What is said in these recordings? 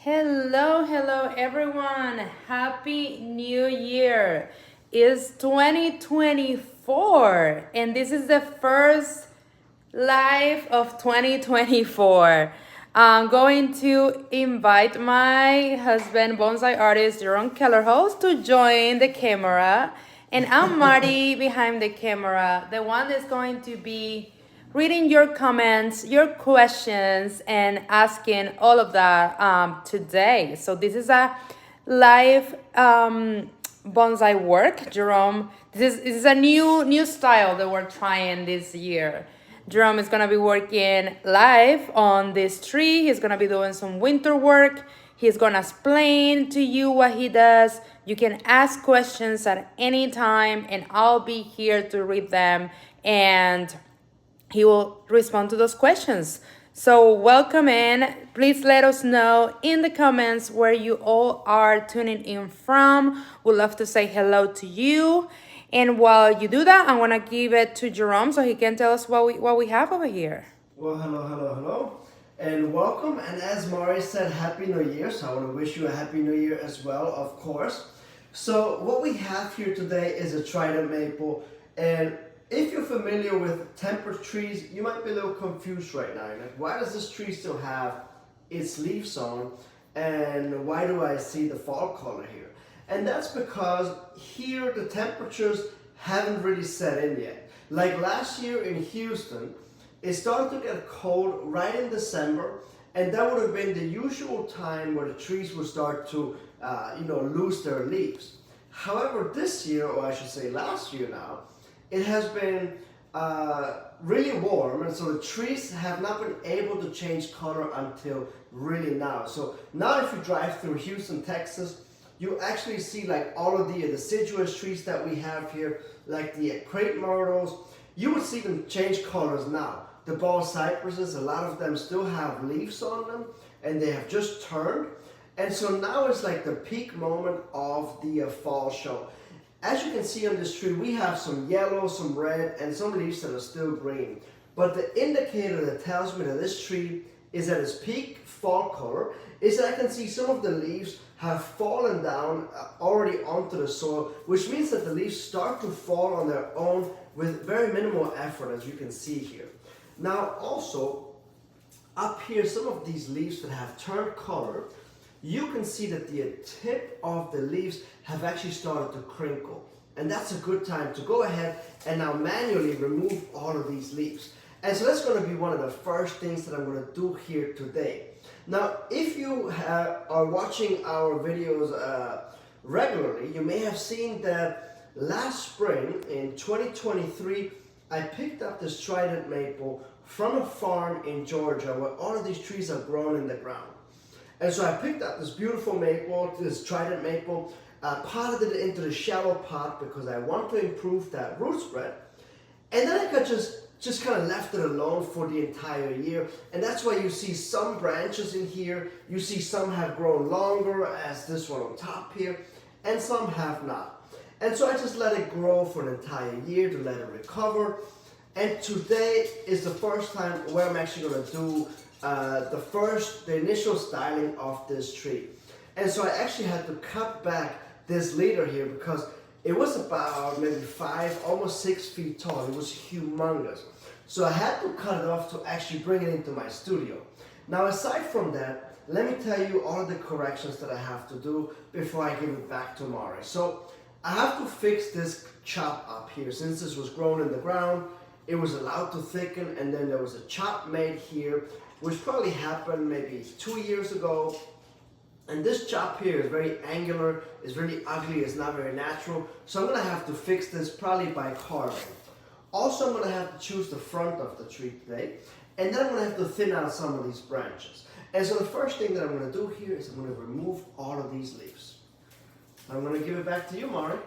Hello everyone. Happy New Year. It's 2024 and this is the first live of 2024. I'm going to invite my husband, bonsai artist Jerome host, to join the camera. And I'm Marty behind the camera, the one that's going to be reading your comments, your questions, and asking all of that today. So this is a live bonsai work, Jerome. This is a new style that we're trying this year. Jerome is gonna be working live on this tree. He's gonna be doing some winter work. He's gonna explain to you what he does. You can ask questions at any time, and I'll be here to read them and he will respond to those questions. So welcome in. Please let us know in the comments where you all are tuning in from. We'd love to say hello to you. And while you do that, I'm gonna give it to Jerome so he can tell us what we have over here. Well, hello, and welcome. And as Mari said, Happy New Year. So I want to wish you a Happy New Year as well, of course. So what we have here today is a Trident maple, and if you're familiar with tempered trees, you might be a little confused right now. Like, why does this tree still have its leaves on, and why do I see the fall color here? And that's because here the temperatures haven't really set in yet. Like last year in Houston, it started to get cold right in December, and that would have been the usual time where the trees would start to lose their leaves. However, this year, or I should say last year now, it has been really warm, and so the trees have not been able to change color until really now. So now if you drive through Houston, Texas, you actually see like all of the deciduous trees that we have here, like the crepe myrtles. You would see them change colors now. The ball cypresses, a lot of them still have leaves on them, and they have just turned. And so now it's like the peak moment of the fall show. As you can see on this tree, we have some yellow, some red, and some leaves that are still green. But the indicator that tells me that this tree is at its peak fall color is that I can see some of the leaves have fallen down already onto the soil, which means that the leaves start to fall on their own with very minimal effort, as you can see here. Now also, up here, some of these leaves that have turned color, you can see that the tip of the leaves have actually started to crinkle. And that's a good time to go ahead and now manually remove all of these leaves. And so that's going to be one of the first things that I'm going to do here today. Now, if you are watching our videos regularly, you may have seen that last spring in 2023, I picked up this Trident maple from a farm in Georgia where all of these trees are grown in the ground. And so I picked up this beautiful maple, this Trident maple, potted it into the shallow pot because I want to improve that root spread. And then I could just kind of left it alone for the entire year. And that's why you see some branches in here. You see some have grown longer, as this one on top here, and some have not. And so I just let it grow for an entire year to let it recover. And today is the first time where I'm actually going to do the initial styling of this tree. And so I actually had to cut back this leader here because it was about maybe 5, almost 6 feet tall. It was humongous. So I had to cut it off to actually bring it into my studio. Now aside from that, let me tell you all of the corrections that I have to do before I give it back to Mari. So I have to fix this chop up here. Since this was grown in the ground, it was allowed to thicken, and then there was a chop made here, which probably happened maybe 2 years ago. And this chop here is very angular, it's really ugly, it's not very natural. So I'm gonna have to fix this probably by carving. Also, I'm gonna have to choose the front of the tree today. And then I'm gonna have to thin out some of these branches. And so the first thing that I'm gonna do here is I'm gonna remove all of these leaves. I'm gonna give it back to you, Mari.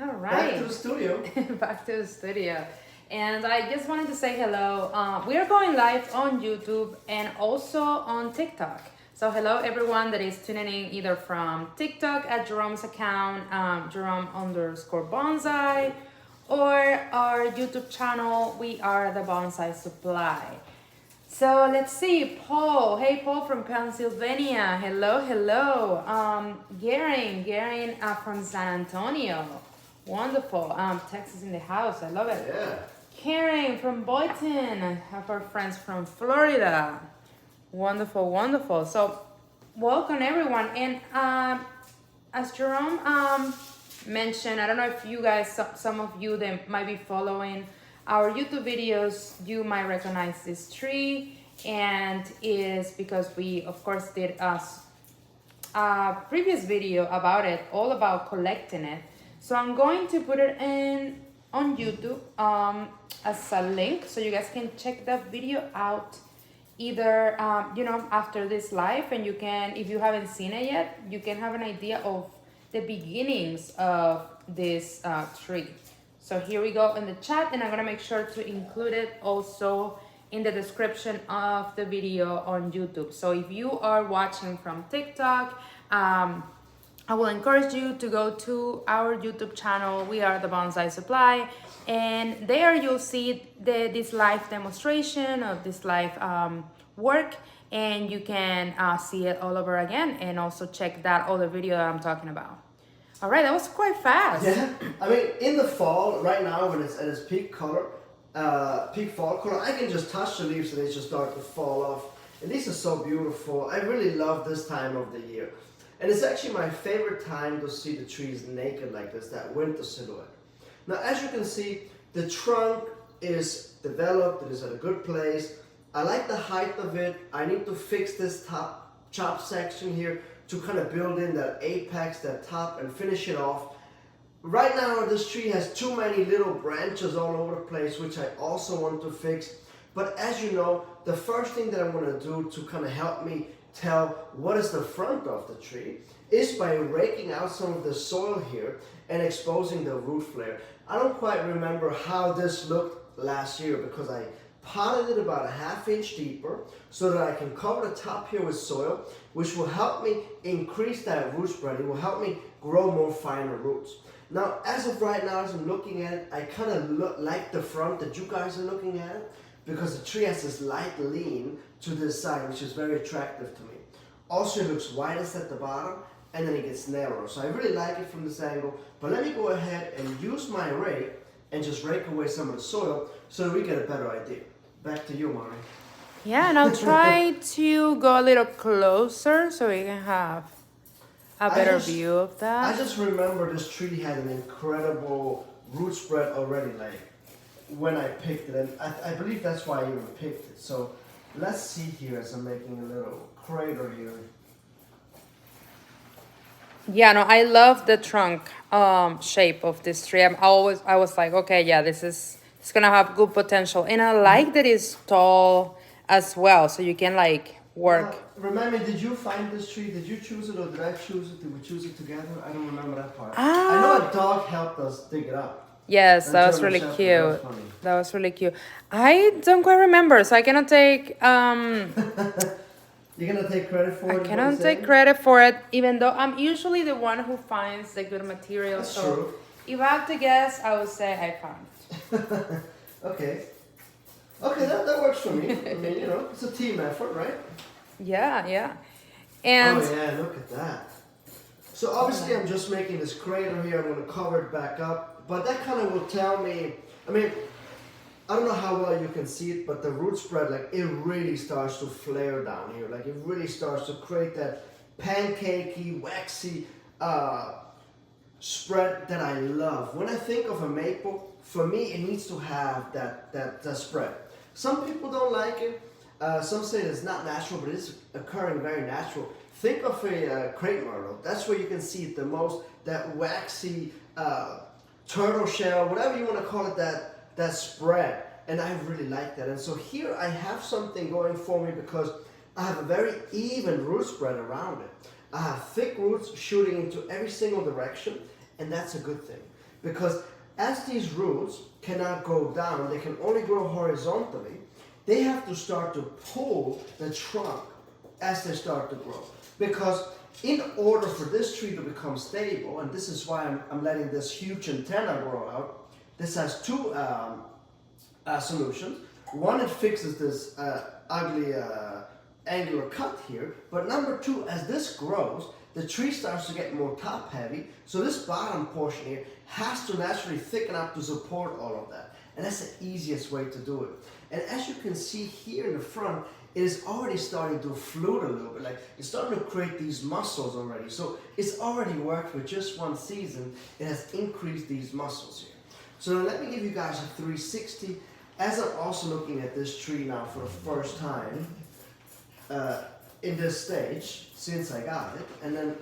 All right. Back to the studio. Back to the studio. And I just wanted to say hello. We are going live on YouTube and also on TikTok. So hello everyone that is tuning in either from TikTok at Jerome's account, Jerome_bonsai, or our YouTube channel, we are the Bonsai Supply. So let's see, Paul. Hey, Paul from Pennsylvania. Hello, hello. Garen from San Antonio. Wonderful. Texas in the house. I love it. Yeah. Karen from Boynton. I have our friends from Florida. Wonderful, wonderful. So, welcome everyone. And as Jerome mentioned, I don't know if you guys, some of you that might be following our YouTube videos, you might recognize this tree, and is because we, of course, did a previous video about it, all about collecting it. So I'm going to put it in on YouTube as a link, so you guys can check that video out either after this live, and you can, if you haven't seen it yet, you can have an idea of the beginnings of this tree. So here we go in the chat, and I'm gonna make sure to include it also in the description of the video on YouTube. So if you are watching from TikTok, I will encourage you to go to our YouTube channel. We are the Bonsai Supply, and there you'll see this live demonstration of this live work, and you can see it all over again, and also check that other video that I'm talking about. All right, that was quite fast. Yeah, I mean, in the fall, right now when it's at its peak color, peak fall color, I can just touch the leaves and they just start to fall off. And these are so beautiful. I really love this time of the year. And it's actually my favorite time to see the trees naked like this, that winter silhouette. Now, as you can see, the trunk is developed, it is at a good place. I like the height of it. I need to fix this top chop section here to kind of build in that apex, that top, and finish it off. Right now, this tree has too many little branches all over the place, which I also want to fix. But as you know, the first thing that I'm going to do to kind of help me tell what is the front of the tree is by raking out some of the soil here and exposing the root flare. I don't quite remember how this looked last year because I potted it about a ½ inch deeper so that I can cover the top here with soil, which will help me increase that root spread. It will help me grow more finer roots. Now, as of right now, as I'm looking at it, I kind of look like the front that you guys are looking at because the tree has this light lean to this side, which is very attractive to me. Also, it looks widest at the bottom, and then it gets narrower. So I really like it from this angle, but let me go ahead and use my rake and just rake away some of the soil so that we get a better idea. Back to you, Mari. Yeah, and I'll try to go a little closer so we can have a better view of that. I just remember this tree had an incredible root spread already, like when I picked it, and I believe that's why I even picked it. So let's see here as I'm making a little crater here. Yeah, no, I love the trunk shape of this tree. I was like, okay, yeah, it's gonna have good potential, and I like that it's tall as well, so you can like work. Now, remember, did you find this tree? Did you choose it or did I choose it? Did we choose it together? I don't remember that part. I know a dog helped us dig it up. Yes, that was really cute. That was really cute. I don't quite remember, so I cannot take You're gonna take credit for it? I cannot take credit for it, even though I'm usually the one who finds the good material. That's so true. If I have to guess, I would say I found it. Okay. Okay, that works for me. I mean, you know, it's a team effort, right? Yeah. And oh yeah, look at that. So obviously I'm just making this crater here. I'm going to cover it back up. But that kind of will tell me, I mean, I don't know how well you can see it, but the root spread, like it really starts to flare down here. Like it really starts to create that pancakey, waxy spread that I love. When I think of a maple, for me it needs to have that spread. Some people don't like it. Some say it's not natural, but it's occurring very natural. Think of a crepe myrtle. That's where you can see it the most. That waxy turtle shell, whatever you want to call it, that spread. And I really like that. And so here I have something going for me because I have a very even root spread around it. I have thick roots shooting into every single direction, and that's a good thing. Because as these roots cannot go down, they can only grow horizontally, they have to start to pull the trunk as they start to grow. Because in order for this tree to become stable, and this is why I'm letting this huge antenna grow out, this has two solutions. One, it fixes this ugly angular cut here. But number two, as this grows, the tree starts to get more top heavy, so this bottom portion here has to naturally thicken up to support all of that. And that's the easiest way to do it. And as you can see here in the front, it is already starting to flute a little bit. Like it's starting to create these muscles already. So it's already worked with just one season. It has increased these muscles here. So let me give you guys a 360. As I'm also looking at this tree now for the first time, in this stage, since I got it, and then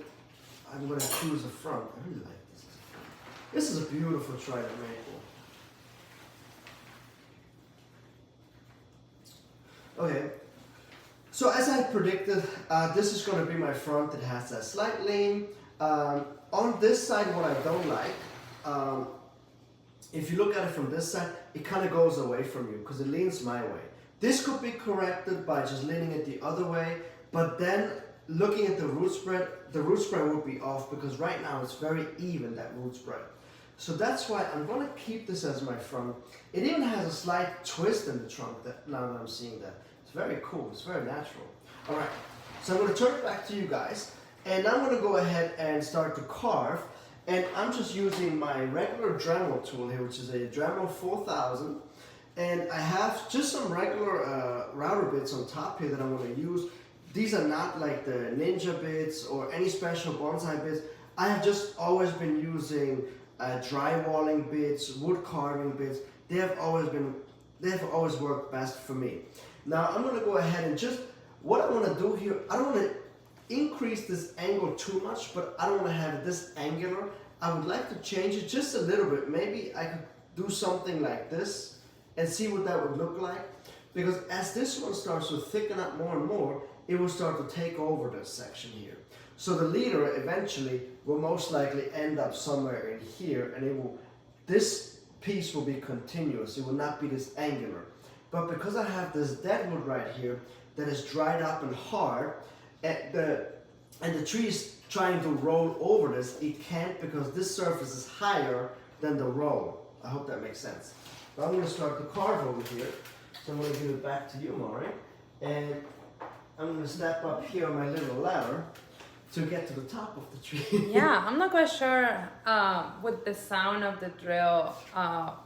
I'm going to choose the front. I really like this. This is a beautiful Trident maple. Okay, so as I predicted, this is going to be my front. It has a slight lean. On this side, what I don't like, if you look at it from this side, it kind of goes away from you because it leans my way. This could be corrected by just leaning it the other way, but then looking at the root spread would be off because right now it's very even, that root spread. So that's why I'm going to keep this as my front. It even has a slight twist in the trunk now that I'm seeing that. It's very cool, it's very natural. All right, so I'm going to turn it back to you guys, and I'm going to go ahead and start to carve. And I'm just using my regular Dremel tool here, which is a Dremel 4000. And I have just some regular router bits on top here that I'm going to use. These are not like the Ninja bits or any special bonsai bits. I have just always been using drywalling bits, wood carving bits. They have always worked best for me. Now I'm going to go ahead and just, what I want to do here, I don't want to increase this angle too much, but I don't want to have it this angular. I would like to change it just a little bit. Maybe I could do something like this and see what that would look like. Because as this one starts to thicken up more and more, it will start to take over this section here. So the leader eventually will most likely end up somewhere in here, and this piece will be continuous. It will not be this angular. But because I have this dead wood right here that is dried up and hard, and the tree is trying to roll over this, it can't because this surface is higher than the roll. I hope that makes sense. But I'm going to start to carve over here. So I'm going to give it back to you, Mari. And I'm going to step up here on my little ladder to get to the top of the tree. Yeah, I'm not quite sure with the sound of the drill,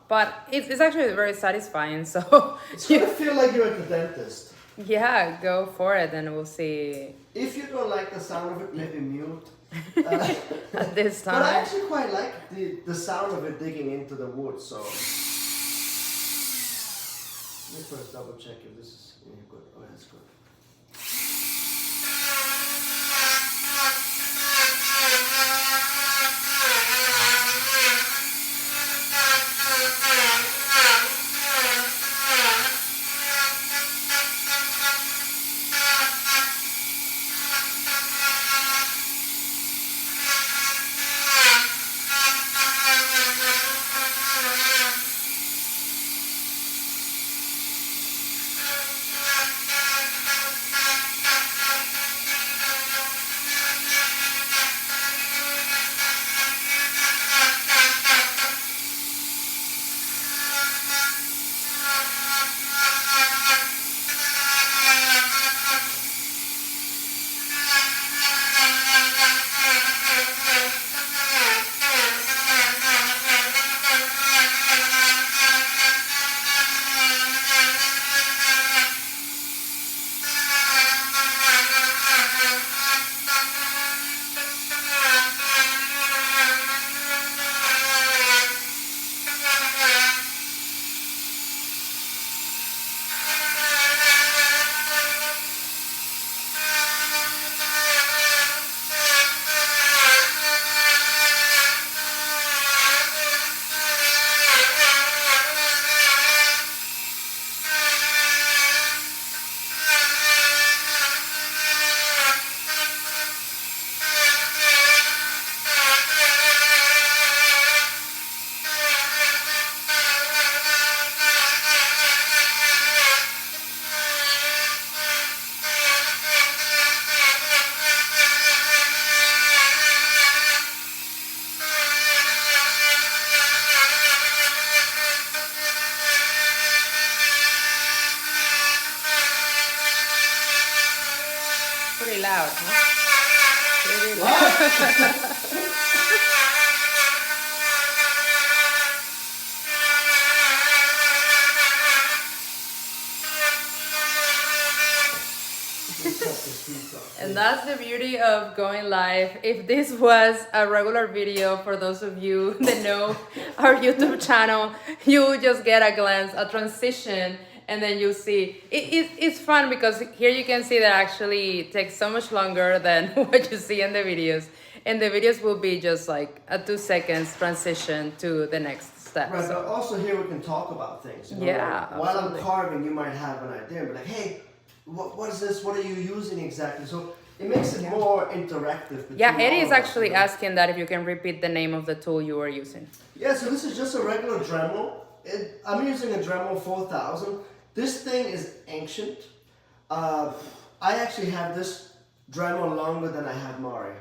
but it's actually very satisfying. So It's going to feel like you're at the dentist. Yeah, go for it and we'll see. If you don't like the sound of it, maybe mute. At this time. But I actually quite like the sound of it digging into the wood, so. Let me first double check if this is good. Oh, that's good. loud, huh? Pretty loud. And that's the beauty of going live. If this was a regular video, for those of you that know our YouTube channel, you just get a glance, a transition, and then you see. It's fun because here you can see that actually takes so much longer than what you see in the videos. And the videos will be just like a 2 seconds transition to the next step. Right, so. but also here we can talk about things. You know, Yeah, like, while I'm absolutely. carving, you might have an idea, but like, hey, what is this? What are you using exactly? So it makes it more interactive. Yeah, between Eddie all is of us, actually you know? asking that if you can repeat the name of the tool you were using. Yeah, so this is just a regular Dremel. I'm using a Dremel 4000. This thing is ancient. I actually have this Dremel longer than I have Mari.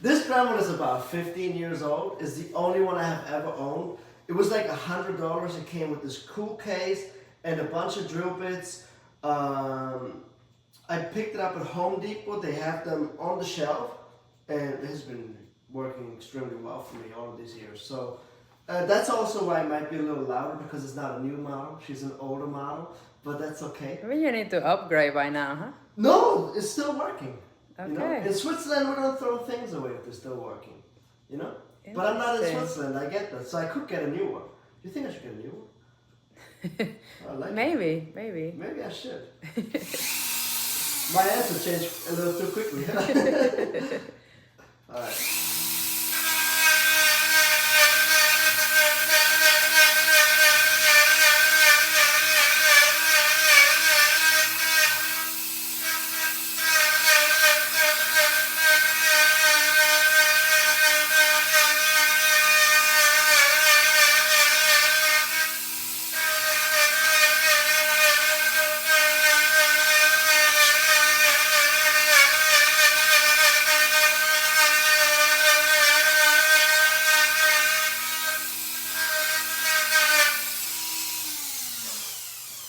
This Dremel is about 15 years old. It's the only one I have ever owned. It was like $100. It came with this cool case and a bunch of drill bits. I picked it up at Home Depot. They have them on the shelf, and it has been working extremely well for me all of these years. So that's also why it might be a little louder, because it's not a new model. She's an older model, but that's okay. Maybe you need to upgrade by now, huh? No, it's still working. You know? Okay. In Switzerland, we don't throw things away if they're still working. You know? But I'm not in Interesting. Switzerland, I get that. So I could get a new one. Do you think I should get a new one? I like it. Maybe. Maybe I should. My answer changed a little too quickly. Alright.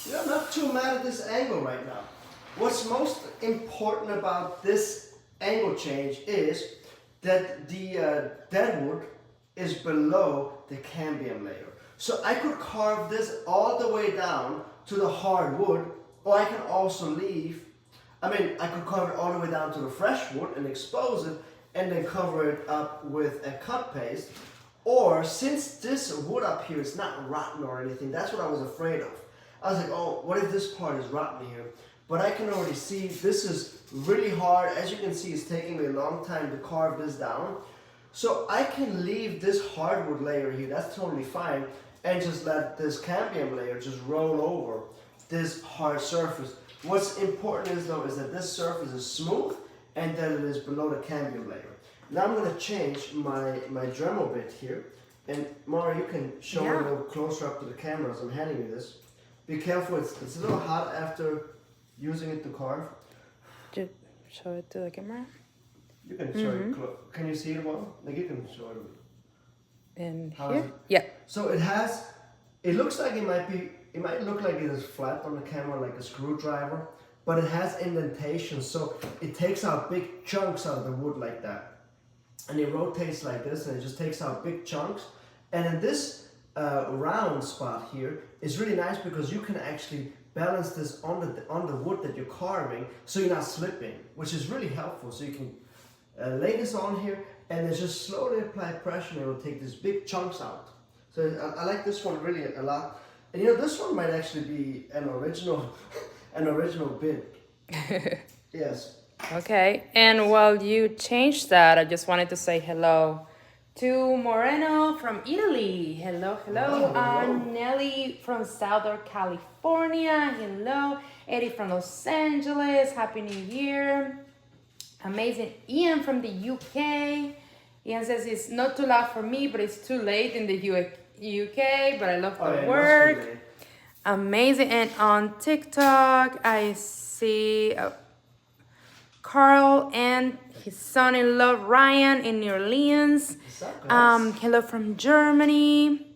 Yeah, I'm not too mad at this angle right now. What's most important about this angle change is that the deadwood is below the cambium layer. So I could carve this all the way down to the hardwood, or I can also I could carve it all the way down to the fresh wood and expose it, and then cover it up with a cut paste. Or, since this wood up here is not rotten or anything, that's what I was afraid of. I was like, oh, what if this part is rotten here? But I can already see this is really hard. As you can see, it's taking me a long time to carve this down. So I can leave this hardwood layer here, that's totally fine, and just let this cambium layer just roll over this hard surface. What's important is though, is that this surface is smooth and that it is below the cambium layer. Now I'm going to change my Dremel bit here. And Mara, you can show me a little closer up to the camera as I'm handing you this. Be careful, it's a little hot after using it to carve. Just show it to the camera. You can show it can you see it well? Like you can show it. And How is here? it? Yeah. So it looks like it might look like it is flat on the camera like a screwdriver, but it has indentations, so it takes out big chunks out of the wood like that. And it rotates like this, and it just takes out big chunks. And in this round spot here is really nice because you can actually balance this on the wood that you're carving, so you're not slipping, which is really helpful. So you can lay this on here, and then just slowly apply pressure, and it'll take these big chunks out. So I like this one really a lot. And you know, this one might actually be an original bit. Yes. Okay. And while you change that, I just wanted to say hello to Moreno from Italy. Hello. Hello. Nelly from Southern California. Hello. Eddie from Los Angeles. Happy New Year. Amazing. Ian from the UK. Ian says it's not too loud for me, but it's too late in the UK. But I love the work. Amazing. And on TikTok, I see Carl and his son-in-law Ryan in New Orleans. What's up, guys? Hello from Germany.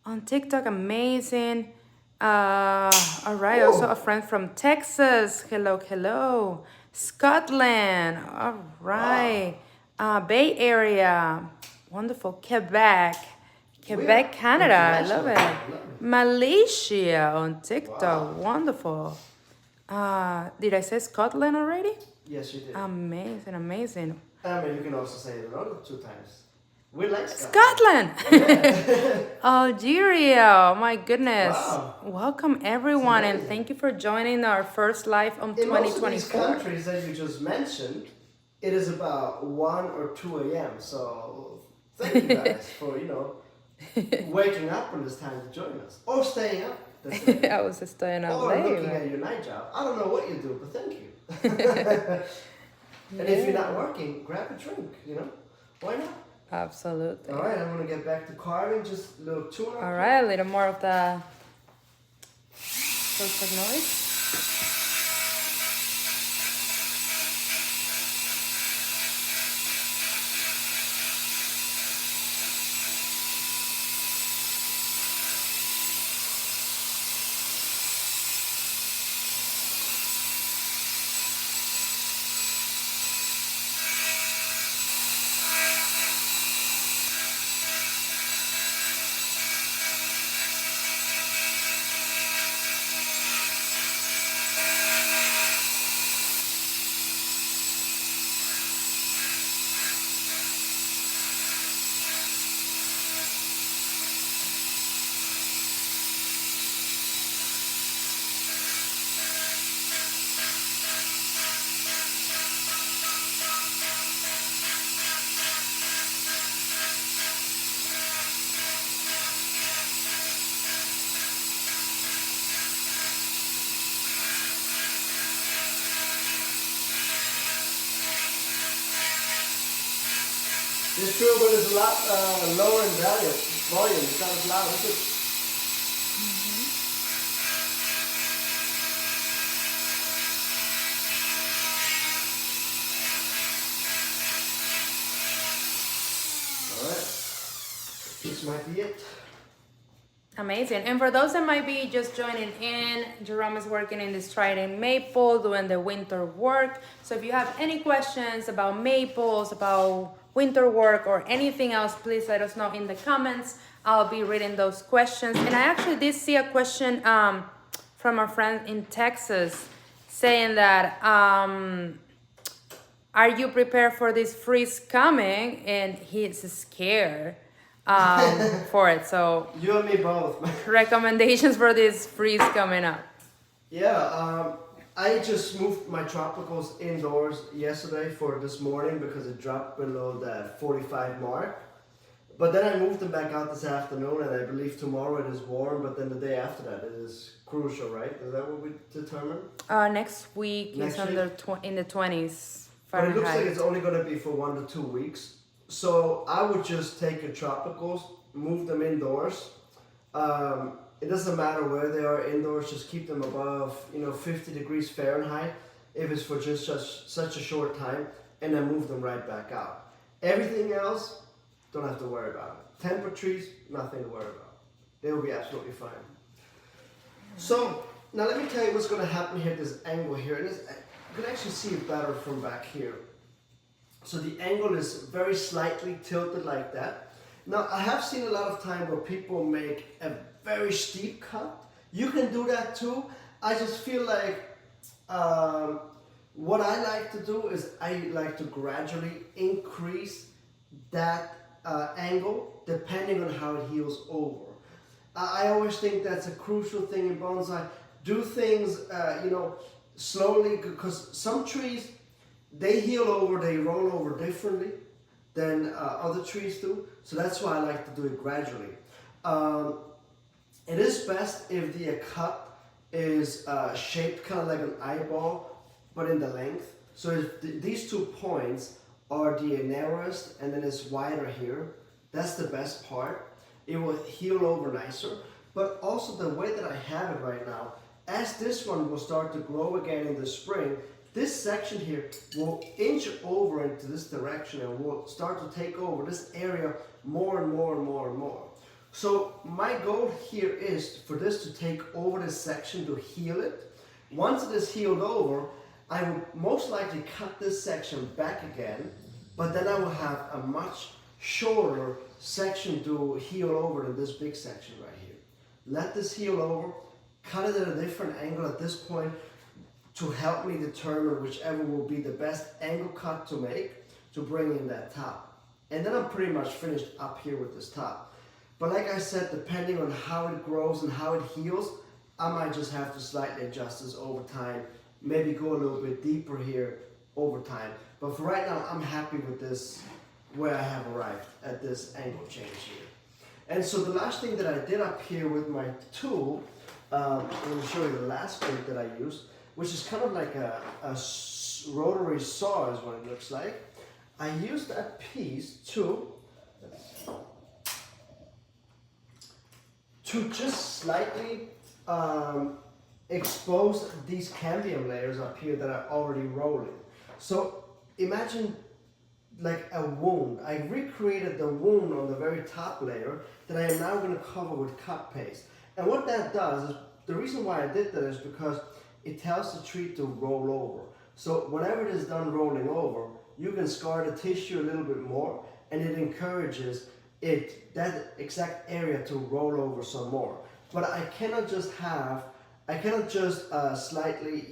On TikTok, amazing. All right. Oh, Also, a friend from Texas. Hello, hello. Scotland. All wow. right. Bay Area. Wonderful. Quebec. We are Quebec, Canada. I love international it. here. I love it. Malaysia on TikTok. Wow. Wonderful. Did I say Scotland already? Yes, you did. Amazing, amazing. I mean, you can also say it another 2 times. We like Scotland. Scotland! Yeah. Algeria, oh my goodness. Wow. Welcome It's everyone and amazing. thank you for joining our first live on In most of these 2024. countries that you just mentioned, it is about 1 or 2 a.m. So thank you guys for, waking up when it's time to join us. Or staying up. That's it. I was staying up Or looking late. at your night job. I don't know what you do, but thank you. And if you're not working, grab a drink. Why not? Absolutely. All right, I'm going to get back to carving. Just a little tune-up. All right, a little more of the perfect noise. This turbo is a lot lower in volume. It's not as loud, is it? Alright. This might be it. Amazing. And for those that might be just joining in, Jerome is working in this Trident maple, doing the winter work. So if you have any questions about maples, about winter work, or anything else, please let us know in the comments. I'll be reading those questions. And I actually did see a question from a friend in Texas saying that, are you prepared for this freeze coming? And he's scared for it. So You and me both. recommendations for this freeze coming up. Yeah, I just moved my tropicals indoors yesterday for this morning because it dropped below that 45 mark. But then I moved them back out this afternoon, and I believe tomorrow it is warm, but then the day after that it is crucial, right? Is that what we determined? Next week Next is under in the 20s But it looks like Fahrenheit. it's only going to be for 1 to 2 weeks. So I would just take your tropicals, move them indoors. It doesn't matter where they are indoors, just keep them above 50 degrees Fahrenheit if it's for just such a short time, and then move them right back out. Everything else, don't have to worry about it. Temperatures, nothing to worry about. They will be absolutely fine. So now let me tell you what's going to happen here at this angle here. And you can actually see it better from back here. So the angle is very slightly tilted like that. Now I have seen a lot of time where people make a very steep cut. You can do that too. I just feel like what I like to do is I like to gradually increase that angle depending on how it heals over. I always think that's a crucial thing in bonsai. Do things, slowly, because some trees, they heal over, they roll over differently than other trees do. So that's why I like to do it gradually. It is best if the cut is shaped kind of like an eyeball, but in the length. So if these 2 points are the narrowest and then it's wider here, that's the best part. It will heal over nicer. But also the way that I have it right now, as this one will start to grow again in the spring, this section here will inch over into this direction and will start to take over this area more and more and more and more. So my goal here is for this to take over this section to heal it. Once it is healed over, I will most likely cut this section back again, but then I will have a much shorter section to heal over than this big section right here. Let this heal over, cut it at a different angle at this point to help me determine whichever will be the best angle cut to make to bring in that top. And then I'm pretty much finished up here with this top. But like I said, depending on how it grows and how it heals, I might just have to slightly adjust this over time, maybe go a little bit deeper here over time. But for right now, I'm happy with this, where I have arrived at this angle change here. And so the last thing that I did up here with my tool, I'm going to show you the last bit that I used, which is kind of like a rotary saw is what it looks like. I used that piece to just slightly expose these cambium layers up here that are already rolling. So imagine like a wound. I recreated the wound on the very top layer that I am now going to cover with cut paste. And what that does is, the reason why I did that is because it tells the tree to roll over. So whenever it is done rolling over, you can scar the tissue a little bit more, and it encourages that exact area to roll over some more. But I cannot just slightly,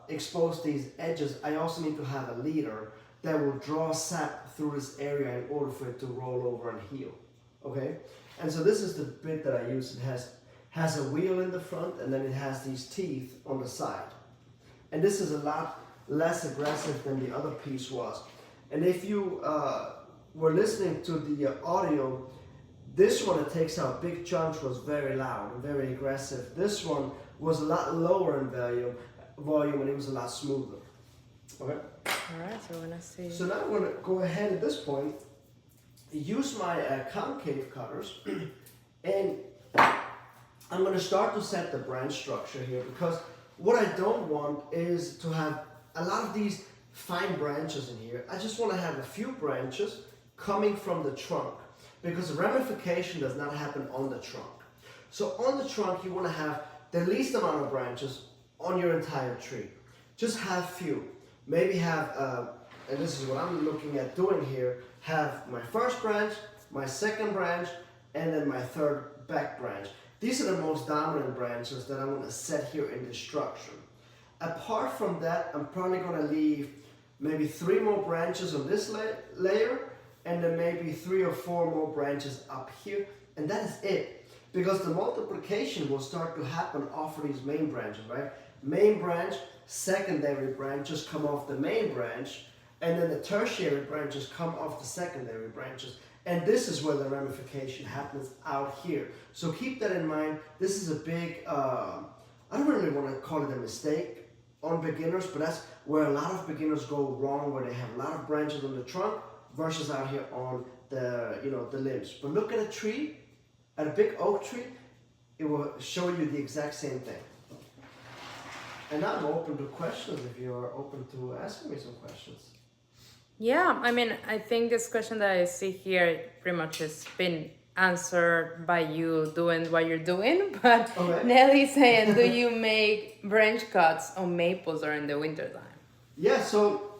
expose these edges. I also need to have a leader that will draw sap through this area in order for it to roll over and heal. Okay? And so this is the bit that I use. It has a wheel in the front, and then it has these teeth on the side. And this is a lot less aggressive than the other piece was. And if you were listening to the audio, this one, it takes out big chunks, was very loud and very aggressive. This one was a lot lower in volume, and it was a lot smoother. Okay? Alright, so we're gonna see. So now I'm gonna go ahead at this point, use my concave cutters, and I'm gonna start to set the branch structure here, because what I don't want is to have a lot of these fine branches in here. I just want to have a few branches coming from the trunk, because ramification does not happen on the trunk. So on the trunk, you want to have the least amount of branches on your entire tree. Just have few. Maybe have, and this is what I'm looking at doing here, have my first branch, my second branch, and then my third back branch. These are the most dominant branches that I'm going to set here in this structure. Apart from that, I'm probably going to leave maybe 3 more branches on this layer, and then maybe 3 or 4 more branches up here, and that is it. Because the multiplication will start to happen off of these main branches, right? Main branch, secondary branches come off the main branch, and then the tertiary branches come off the secondary branches. And this is where the ramification happens out here. So keep that in mind. This is a big, I don't really want to call it a mistake on beginners, but that's where a lot of beginners go wrong, where they have a lot of branches on the trunk versus out here on the, the limbs. But look at a tree, at a big oak tree, it will show you the exact same thing. And now I'm open to questions if you are open to asking me some questions. Yeah, I mean, I think this question that I see here pretty much has been answered by you doing what you're doing. But Okay. Nelly's saying, do you make branch cuts on maples during the winter time? Yeah, so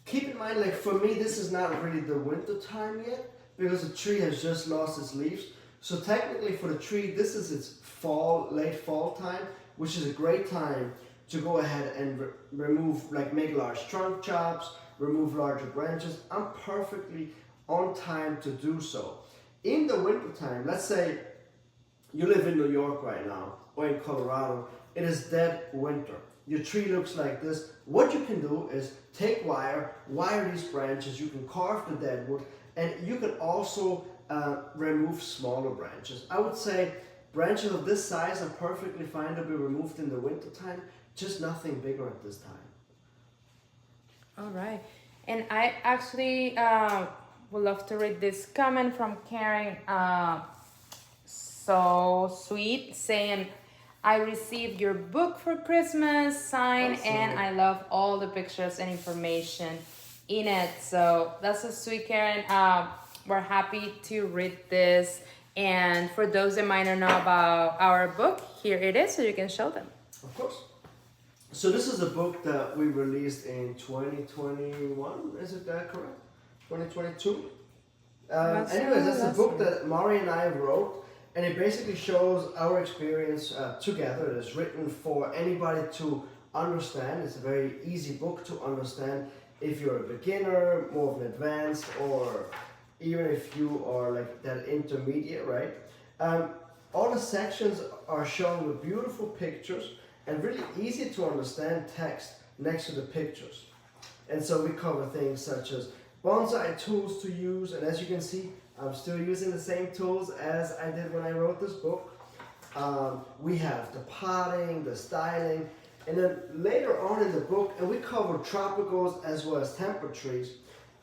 keep in mind, like for me, this is not really the winter time yet, because the tree has just lost its leaves. So technically for the tree, this is its late fall time, which is a great time to go ahead and remove, like make large trunk chops, remove larger branches. I'm perfectly on time to do so. In the winter time, let's say you live in New York right now, or in Colorado, it is dead winter. Your tree looks like this. What you can do is take wire these branches, you can carve the dead wood, and you can also remove smaller branches. I would say branches of this size are perfectly fine to be removed in the winter time, just nothing bigger at this time. All right. And I actually would love to read this comment from Karen. So sweet, saying, I received your book for Christmas, signed, Awesome. and I love all the pictures and information in it. So that's a sweet Karen. We're happy to read this. And for those that might not know about our book, here it is, so you can show them. Of course. So this is a book that we released in 2021. Is it that correct? 2022. Anyways, that's a book that Mari and I wrote, and it basically shows our experience together. It's written for anybody to understand. It's a very easy book to understand if you're a beginner, more of an advanced, or even if you are like that intermediate, right? All the sections are shown with beautiful pictures and really easy to understand text next to the pictures. And so we cover things such as bonsai tools to use, and as you can see, I'm still using the same tools as I did when I wrote this book. We have the potting, the styling, and then later on in the book, and we cover tropicals as well as temperate trees.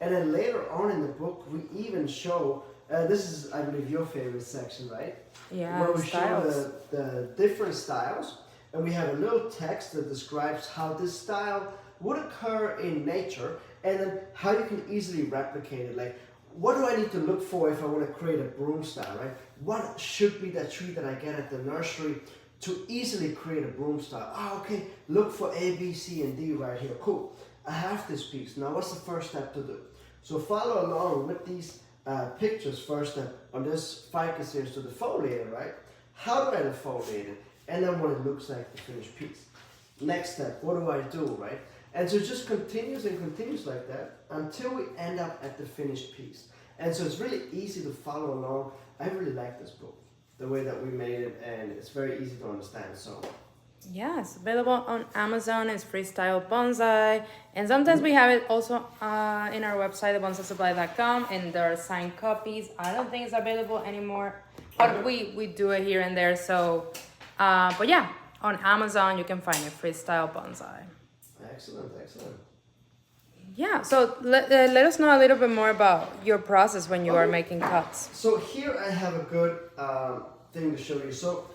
And then later on in the book, we even show, this is, I believe, your favorite section, right? Yeah, where we styles. show the different styles, and we have a little text that describes how this style would occur in nature, and then how you can easily replicate it. Like, what do I need to look for if I want to create a broom style, right? What should be that tree that I get at the nursery to easily create a broom style? Oh, okay, look for A, B, C, and D right here. Cool. I have this piece. Now, what's the first step to do? So follow along with these pictures. First step on this ficus here is to defoliate it, right? How do I defoliate it? And then what it looks like, the finished piece. Next step, what do I do, right? And so it just continues and continues like that until we end up at the finished piece. And so it's really easy to follow along. I really like this book, the way that we made it, and it's very easy to understand. So Yeah, it's available on Amazon. It's freestyle bonsai, and sometimes we have it also in our website, bonsaisupply.com, and there are signed copies. I don't think it's available anymore, but we do it here and there. So, but yeah, on Amazon you can find it, freestyle bonsai. excellent, excellent. Yeah, so let us know a little bit more about your process when you are making cuts. So here I have a good thing to show you. So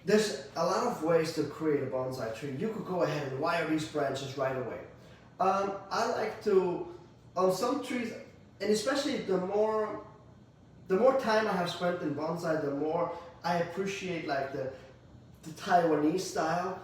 there's a lot of ways to create a bonsai tree. You could go ahead and wire these branches right away. I like to, on some trees, and especially the more time I have spent in bonsai, the more I appreciate like the Taiwanese style,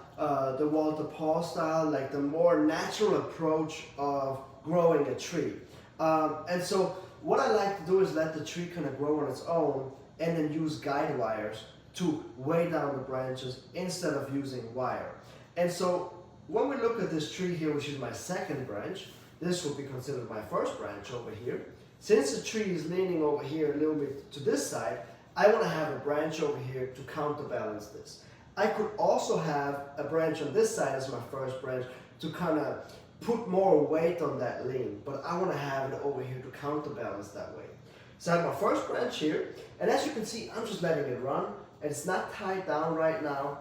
the Walter Paul style, like the more natural approach of growing a tree. And so what I like to do is let the tree kind of grow on its own, and then use guide wires to weigh down the branches instead of using wire. And so when we look at this tree here, which is my second branch, this will be considered my first branch over here. Since the tree is leaning over here a little bit to this side, I want to have a branch over here to counterbalance this. I could also have a branch on this side as my first branch to kind of put more weight on that lean, but I want to have it over here to counterbalance that way. So I have my first branch here, and as you can see, I'm just letting it run. It's not tied down right now.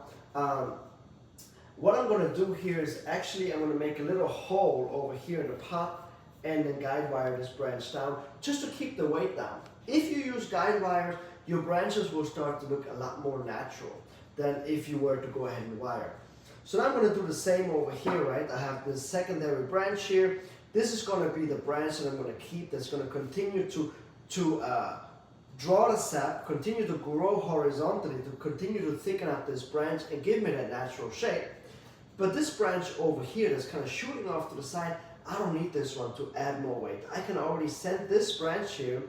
What I'm going to do here is actually I'm going to make a little hole over here in the pot and then guide wire this branch down just to keep the weight down. If you use guide wires, your branches will start to look a lot more natural than if you were to go ahead and wire. So now I'm going to do the same over here, right? I have this secondary branch here. This is going to be the branch that I'm going to keep, that's going to continue to draw the sap, continue to grow horizontally, to continue to thicken up this branch and give me that natural shape. But this branch over here that's kind of shooting off to the side, I don't need this one to add more weight. I can already send this branch here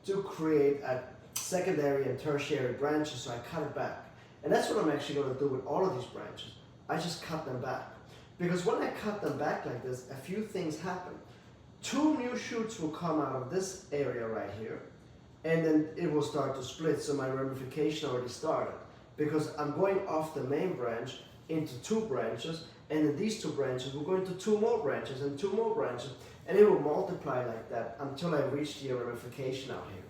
to create a secondary and tertiary branches, so I cut it back. And that's what I'm actually going to do with all of these branches. I just cut them back. Because when I cut them back like this, a few things happen. Two new shoots will come out of this area right here, and then it will start to split, so my ramification already started. Because I'm going off the main branch into two branches, and then these two branches will go into two more branches and two more branches, and it will multiply like that until I reach the ramification out here.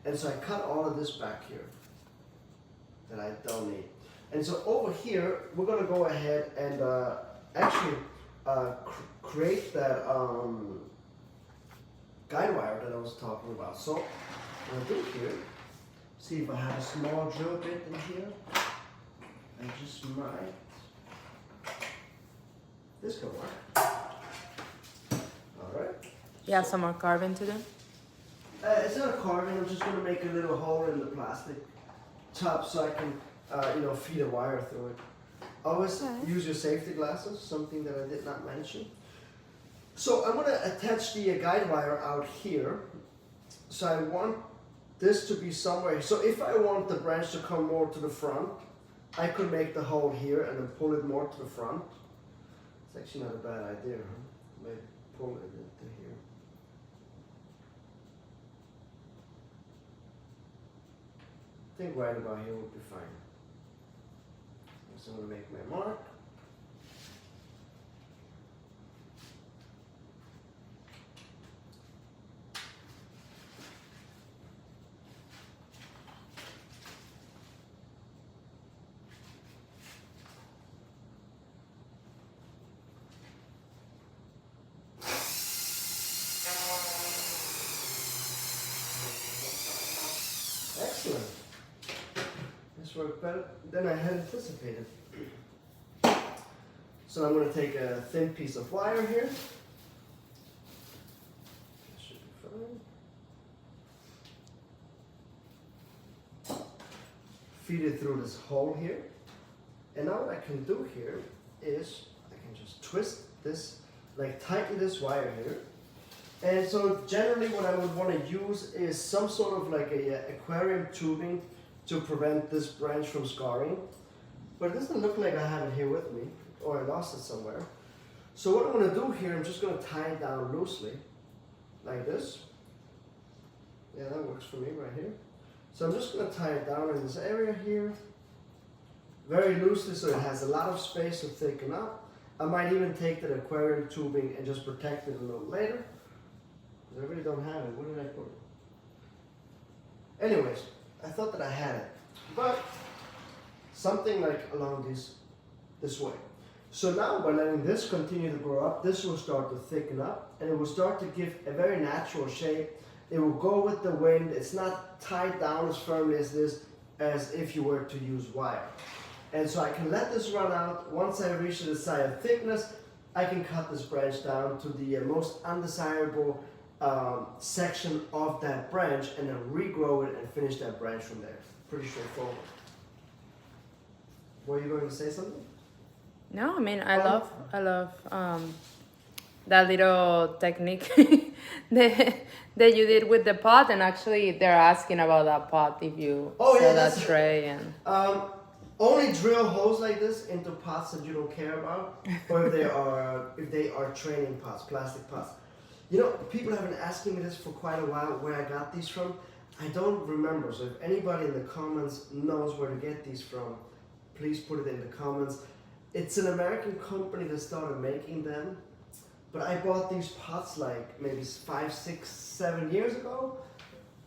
And so I cut all of this back here that I don't need. And so over here, we're going to go ahead and actually create that guide wire that I was talking about. So what I'll do here, see if I have a small drill bit in here. I just might. This could work. Alright. You have some more carving to do? It's not a carving, I'm just going to make a little hole in the plastic top so I can, feed a wire through it. Always use your safety glasses, something that I did not mention. So I'm going to attach the guide wire out here. So I want this to be somewhere. So if I want the branch to come more to the front, I could make the hole here and then pull it more to the front. It's actually not a bad idea, huh? Maybe pull it into here. I think right about here would be fine. So I'm going to make my mark. Excellent. This worked better than I had anticipated. So I'm going to take a thin piece of wire here. That should be fine. Feed it through this hole here. And now what I can do here is I can just twist this, like tighten this wire here. And so generally what I would want to use is some sort of like a aquarium tubing to prevent this branch from scarring. But it doesn't look like I have it here with me, or I lost it somewhere. So what I'm going to do here, I'm just going to tie it down loosely, like this. Yeah, that works for me right here. So I'm just going to tie it down in this area here, very loosely so it has a lot of space to thicken up. I might even take that aquarium tubing and just protect it a little later. I really don't have it. Where did I put it? Anyways, I thought that I had it, but something like along this way. So now by letting this continue to grow up, this will start to thicken up and it will start to give a very natural shape. It will go with the wind. It's not tied down as firmly as this, as if you were to use wire. And so I can let this run out. Once I reach the desired thickness, I can cut this branch down to the most undesirable section of that branch and then regrow it and finish that branch from there. Pretty straightforward. Were you going to say something? No, I mean I love that little technique that you did with the pot, and actually they're asking about that pot if you sell that tray and. Only drill holes like this into pots that you don't care about, or if they are training pots, plastic pots. You know, people have been asking me this for quite a while, where I got these from. I don't remember, so if anybody in the comments knows where to get these from, please put it in the comments. It's an American company that started making them, but I bought these pots like maybe 5, 6, 7 years ago,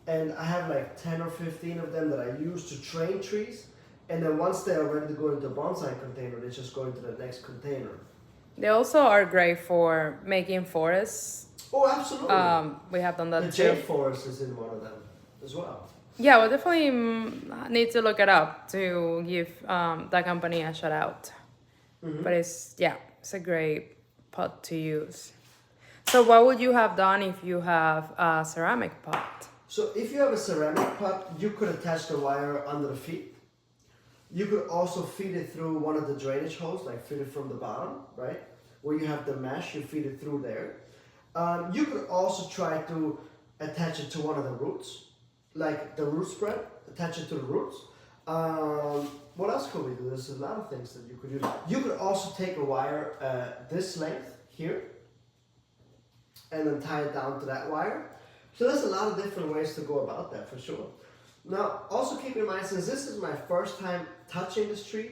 and I have like 10 or 15 of them that I use to train trees. And then once they are ready to go into a bonsai container, they just go into the next container. They also are great for making forests. Oh, absolutely. We have done that the too. jade forest is in one of them as well. Yeah, we'll definitely need to look it up to give that company a shout out. Mm-hmm. But it's a great pot to use. So what would you have done if you have a ceramic pot? So if you have a ceramic pot, you could attach the wire under the feet. You could also feed it through one of the drainage holes, like feed it from the bottom, right? Where you have the mesh, you feed it through there. You could also try to attach it to one of the roots, like the root spread, attach it to the roots. What else could we do? There's a lot of things that you could use. You could also take a wire this length here and then tie it down to that wire. So there's a lot of different ways to go about that for sure. Now, also keep in mind, since this is my first time touching this tree,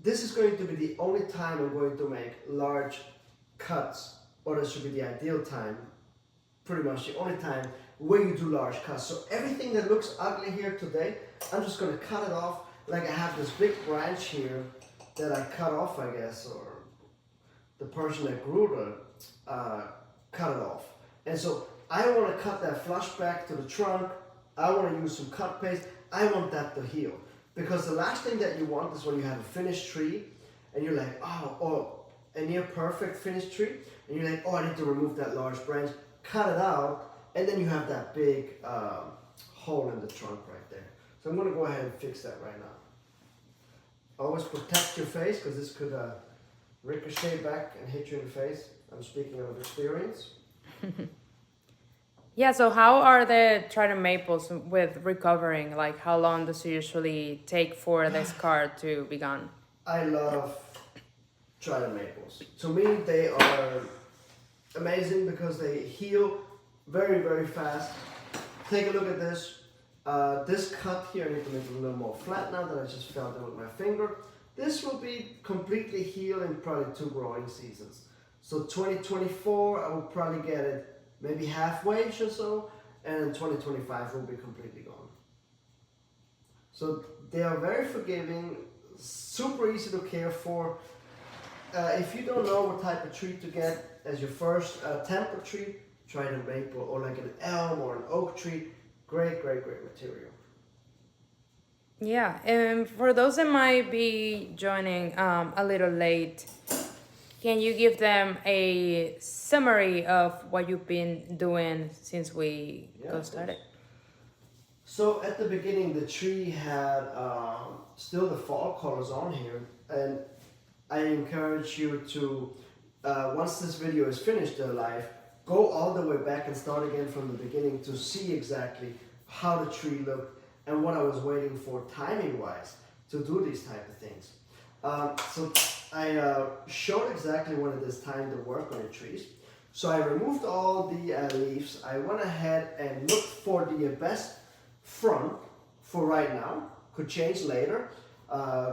this is going to be the only time I'm going to make large cuts, or this should be the ideal time, pretty much the only time where you do large cuts. So everything that looks ugly here today, I'm just going to cut it off. Like I have this big branch here that I cut off, I guess, or the person that grew it cut it off. And so I want to cut that flush back to the trunk. I want to use some cut paste. I want that to heal. Because the last thing that you want is when you have a finished tree and you're like, a near perfect finished tree, and you're like, I need to remove that large branch, cut it out, and then you have that big hole in the trunk right there. So I'm going to go ahead and fix that right now. Always protect your face because this could ricochet back and hit you in the face. I'm speaking of experience. Yeah, so how are the Trident maples with recovering? Like, how long does it usually take for this card to be gone? I love Trident maples. To me, they are amazing because they heal very, very fast. Take a look at this. This cut here, I need to make it a little more flat now that I just felt it with my finger. This will be completely healed in probably 2 growing seasons. So 2024, I will probably get it maybe halfway or so, and 2025 will be completely gone. So they are very forgiving, super easy to care for. If you don't know what type of tree to get as your first temper tree, try the maple or like an elm or an oak tree. Great, great, great material. Yeah, and for those that might be joining a little late, can you give them a summary of what you've been doing since we got started? So at the beginning, the tree had still the fall colors on here, and I encourage you to, once this video is finished live, go all the way back and start again from the beginning to see exactly how the tree looked and what I was waiting for timing-wise to do these type of things. So I showed exactly when it is time to work on the trees. So I removed all the leaves. I went ahead and looked for the best front for right now. Could change later.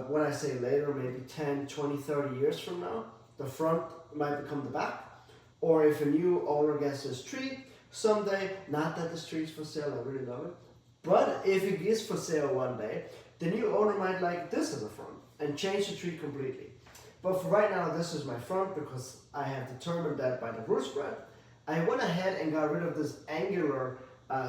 When I say later, maybe 10, 20, 30 years from now, the front might become the back. Or if a new owner gets this tree someday, not that this tree is for sale, I really love it, but if it is for sale one day, the new owner might like this as a front and change the tree completely. But for right now, this is my front because I have determined that by the root spread. I went ahead and got rid of this angular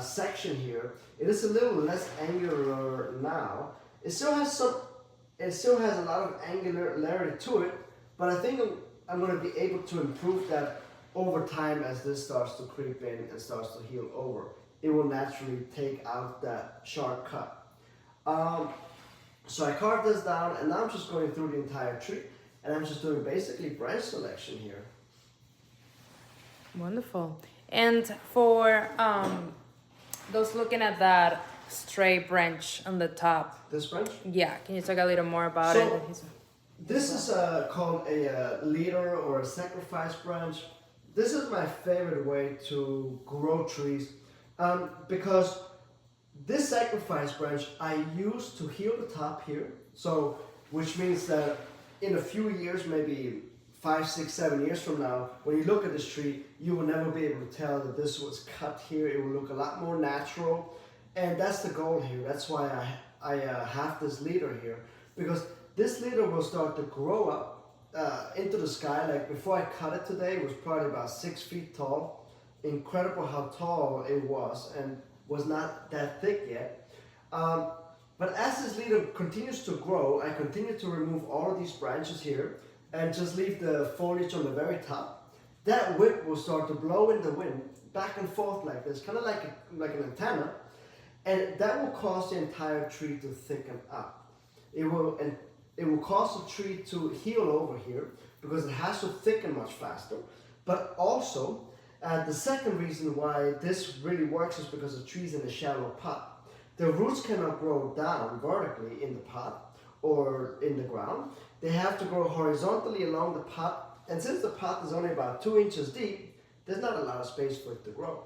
section here. It is a little less angular now. It still has a lot of angularity to it, but I think I'm going to be able to improve that over time as this starts to creep in and starts to heal over. It will naturally take out that sharp cut. So I carved this down, and now I'm just going through the entire tree, and I'm just doing basically branch selection here. Wonderful. And for those looking at that straight branch on the top. This branch? Yeah, can you talk a little more about So, it? This is called a leader or a sacrifice branch. This is my favorite way to grow trees because this sacrifice branch I use to heal the top here. So, which means that in a few years, maybe 5, 6, 7 years from now, when you look at this tree, you will never be able to tell that this was cut here. It will look a lot more natural. And that's the goal here. That's why I have this leader here, because this leader will start to grow up into the sky. Like before I cut it today, it was probably about 6 feet tall. Incredible how tall it was, and was not that thick yet. But as this leader continues to grow, I continue to remove all of these branches here and just leave the foliage on the very top. That whip will start to blow in the wind back and forth like this, kind of like an antenna. And that will cause the entire tree to thicken up. It will cause the tree to heal over here because it has to thicken much faster. But also, the second reason why this really works is because the tree's in a shallow pot. The roots cannot grow down vertically in the pot or in the ground. They have to grow horizontally along the pot. And since the pot is only about 2 inches deep, there's not a lot of space for it to grow.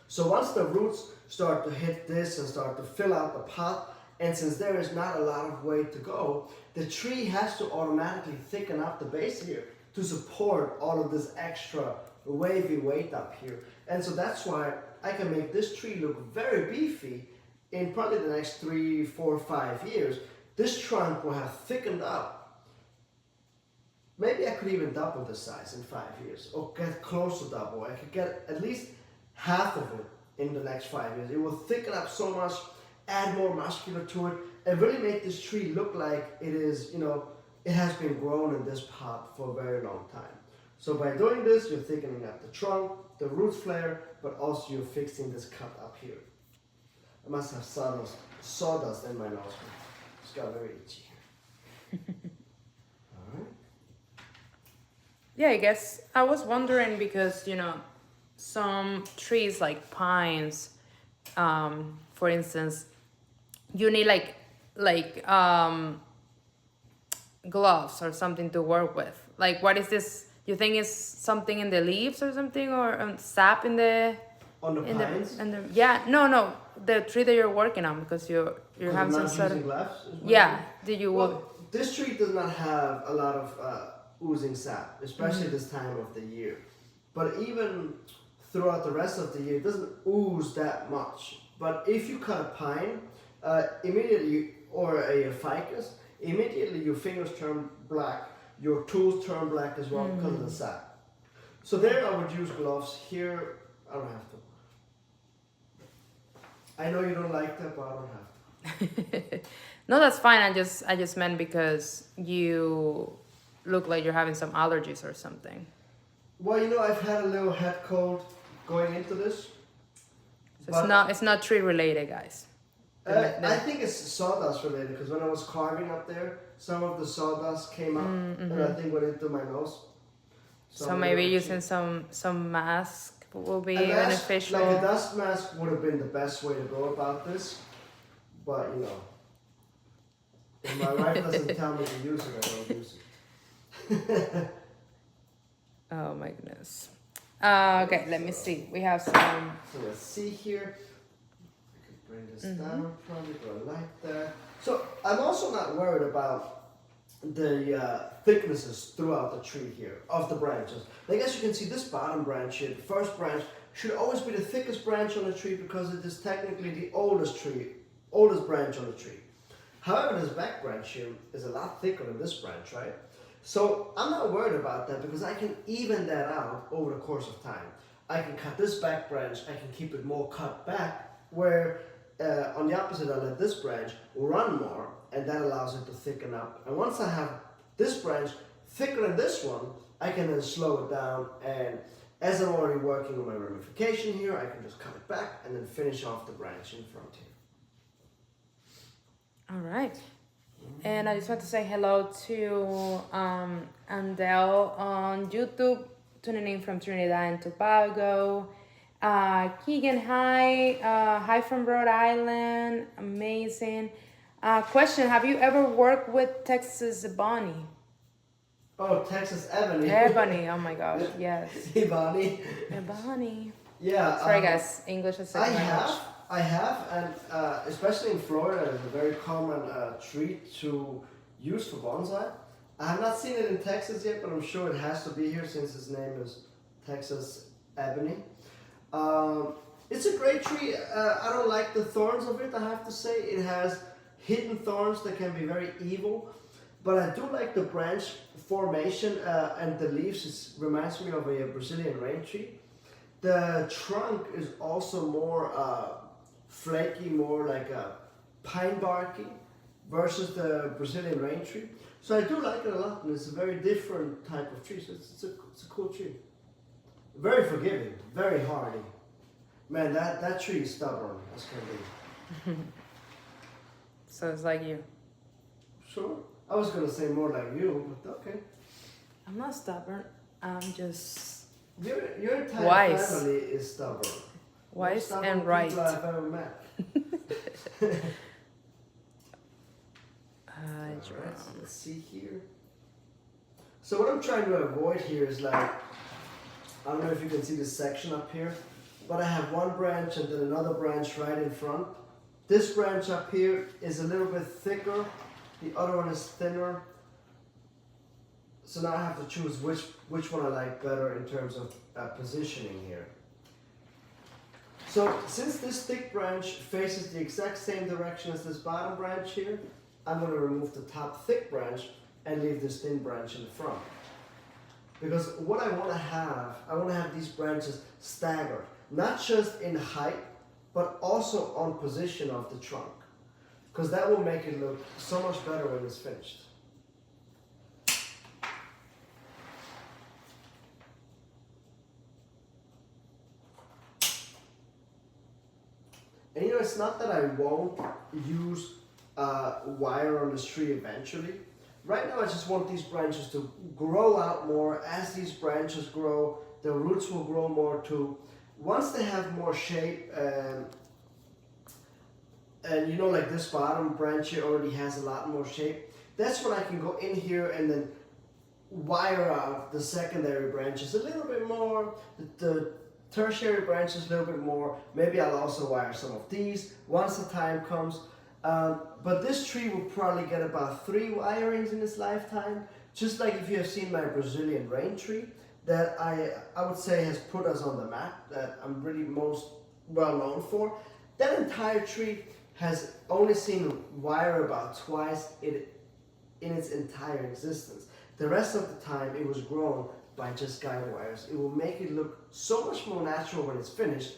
So once the roots start to hit this and start to fill out the pot, and since there is not a lot of way to go, the tree has to automatically thicken up the base here to support all of this extra wavy weight up here. And so that's why I can make this tree look very beefy in probably the next 3, 4, 5 years. This trunk will have thickened up. Maybe I could even double the size in 5 years, or get close to double. I could get at least half of it in the next 5 years. It will thicken up so much, add more muscular to it, and really make this tree look like it is, it has been grown in this pot for a very long time. So by doing this, you're thickening up the trunk, the root flare, but also you're fixing this cut up here. I must have sawdust sawdust in my nose. It's got very itchy here. Alright. Yeah, I guess I was wondering because, you know, some trees like pines, for instance, you need like gloves or something to work with. Like, what is this? You think it's something in the leaves or something, or sap in the On the pines? yeah, no, the tree that you're working on, because you have some sort of gloves. yeah. Did you Well, this tree does not have a lot of oozing sap, especially this time of the year. But even throughout the rest of the year, it doesn't ooze that much. But if you cut a pine, immediately, or a ficus, immediately your fingers turn black, your tools turn black as well because of the sap. So there I would use gloves. Here, I don't have to. I know you don't like that, but I don't have to. No, that's fine. I just meant because you look like you're having some allergies or something. Well, you know, I've had a little head cold going into this. So it's not tree related, guys. I think it's sawdust related because when I was carving up there, some of the sawdust came up and I think went into my nose. So maybe using some mask will be a mask, beneficial. like a dust mask would have been the best way to go about this, but you know, if my wife doesn't tell me to use it, I don't use it. Oh my goodness. Okay, let me see. We have some. So let's see here. I can bring this down, probably go like that. So I'm also not worried about the thicknesses throughout the tree here of the branches. Like as you can see, this bottom branch here, the first branch, should always be the thickest branch on the tree because it is technically the oldest branch on the tree. However, this back branch here is a lot thicker than this branch, right? So I'm not worried about that because I can even that out over the course of time. I can cut this back branch, I can keep it more cut back, where on the opposite I let this branch run more, and that allows it to thicken up. And once I have this branch thicker than this one, I can then slow it down, and as I'm already working on my ramification here, I can just cut it back and then finish off the branch in front here. All right. And I just want to say hello to Andel on YouTube, tuning in from Trinidad and Tobago. Keegan, hi from Rhode Island, amazing. Question, have you ever worked with Texas Ebony? Oh, Texas Ebony. Ebony, oh my gosh, yes. Ebony. Ebony. Yeah. Sorry guys, English is second language. I have, and especially in Florida, it's a very common tree to use for bonsai. I have not seen it in Texas yet, but I'm sure it has to be here since its name is Texas Ebony. It's a great tree. I don't like the thorns of it, I have to say. It has hidden thorns that can be very evil, but I do like the branch formation and the leaves. It reminds me of a Brazilian rain tree. The trunk is also more flaky, more like a pine barky versus the Brazilian rain tree. So I do like it a lot, and it's a very different type of tree. So it's a cool tree. Very forgiving, very hardy. Man, that tree is stubborn as can be. So it's like you. Sure. I was gonna say more like you, but okay. I'm not stubborn. I'm just Your entire wise. family is stubborn. Wise Stubborn and right. people I've ever met. Jerome. So let's see here. So what I'm trying to avoid here is like, I don't know if you can see this section up here, but I have one branch and then another branch right in front. This branch up here is a little bit thicker, the other one is thinner. So now I have to choose which one I like better in terms of positioning here. So since this thick branch faces the exact same direction as this bottom branch here, I'm going to remove the top thick branch and leave this thin branch in the front. Because what I want to have these branches staggered, not just in height, but also on position of the trunk. Because that will make it look so much better when it's finished. And you know, it's not that I won't use wire on this tree eventually. Right now I just want these branches to grow out more. As these branches grow, the roots will grow more too. Once they have more shape, and you know, like this bottom branch here already has a lot more shape, that's when I can go in here and then wire out the secondary branches a little bit more, the tertiary branches a little bit more. Maybe I'll also wire some of these once the time comes. But this tree will probably get about 3 wirings in its lifetime. Just like if you have seen my Brazilian rain tree, that I would say has put us on the map, that I'm really most well known for. That entire tree has only seen wire about twice in its entire existence. The rest of the time it was grown by just guide wires. It will make it look so much more natural when it's finished,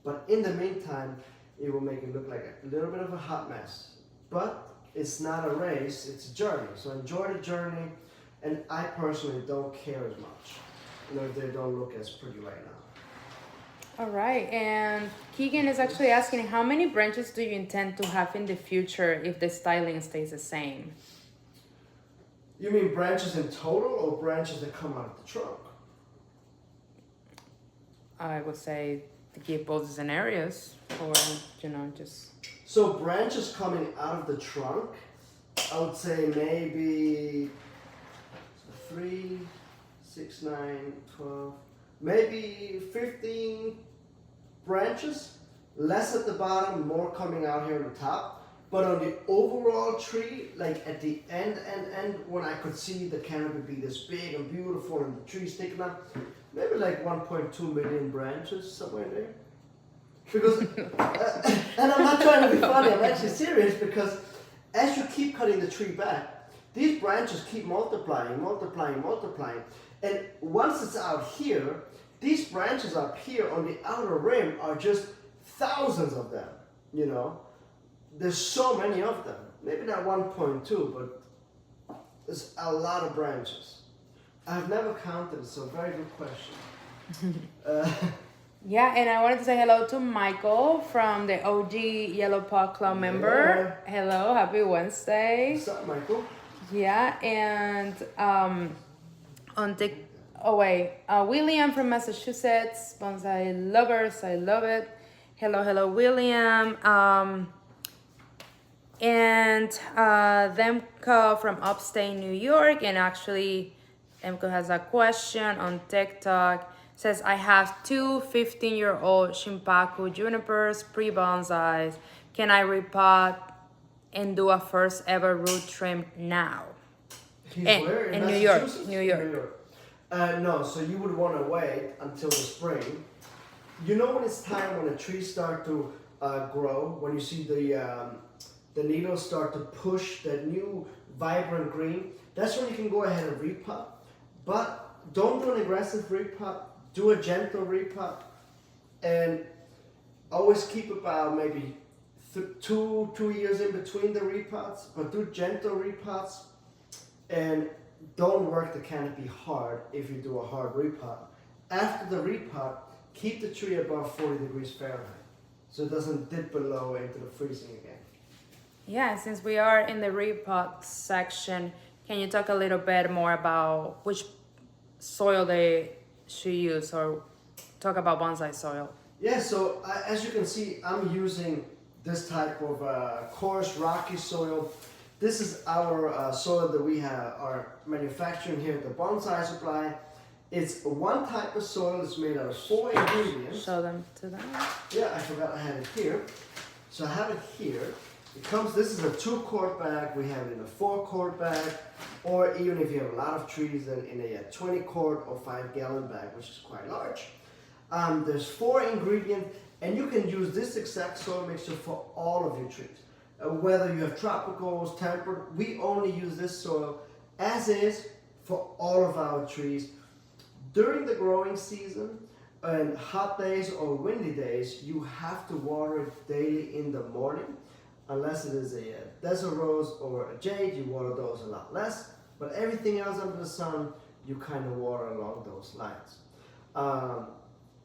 but in the meantime, it will make it look like a little bit of a hot mess. But it's not a race, it's a journey. So enjoy the journey, and I personally don't care as much, you know, if they don't look as pretty right now. All right, and Keegan is actually asking, how many branches do you intend to have in the future if the styling stays the same? You mean branches in total or branches that come out of the trunk? I would say to give both scenarios, or just. So branches coming out of the trunk, I would say maybe 3, 6, 9, 12, maybe 15 branches, less at the bottom, more coming out here on the top. But on the overall tree, like at the end, when I could see the canopy be this big and beautiful and the tree sticking up, maybe like 1.2 million branches, somewhere there. Because, and I'm not trying to be funny, I'm actually serious, because as you keep cutting the tree back, these branches keep multiplying. And once it's out here, these branches up here on the outer rim are just thousands of them, you know. There's so many of them. Maybe not 1.2, but there's a lot of branches. I've never counted, so very good question. Yeah, and I wanted to say hello to Michael from the OG Yellow Paw Club member. Hello, happy Wednesday. What's up, Michael? Yeah, and William from Massachusetts, bonsai lovers, I love it. Hello, William. And Demko from upstate New York, and actually Demko has a question on TikTok. Says, I have 2 15-year-old Shimpaku junipers, pre-bonsais. Can I repot and do a first ever root trim now? He's where? In New York. New York. No, so you would want to wait until the spring. You know when it's time when the trees start to grow, when you see the needles start to push that new vibrant green, that's when you can go ahead and repot. But don't do an aggressive repot, do a gentle repot, and always keep about maybe 2 years in between the repots, but do gentle repots, and don't work the canopy hard if you do a hard repot. After the repot, keep the tree above 40 degrees Fahrenheit, so it doesn't dip below into the freezing again. Yeah, since we are in the repot section, can you talk a little bit more about which soil they should use, or talk about bonsai soil? Yeah, so as you can see, I'm using this type of coarse rocky soil. This is our soil that we are manufacturing here at the Bonsai Supply. It's one type of soil. It's made out of 4 ingredients. Show them to them. Yeah, I forgot I had it here. So I have it here. This is a 2-quart bag. We have it in a 4-quart bag, or even if you have a lot of trees, then in a 20-quart or 5-gallon bag, which is quite large. There's 4 ingredients, and you can use this exact soil mixture for all of your trees. Whether you have tropicals, temperate, we only use this soil as is for all of our trees. During the growing season, and hot days or windy days, you have to water it daily in the morning. Unless it is a desert rose or a jade, you water those a lot less. But everything else under the sun, you kind of water along those lines.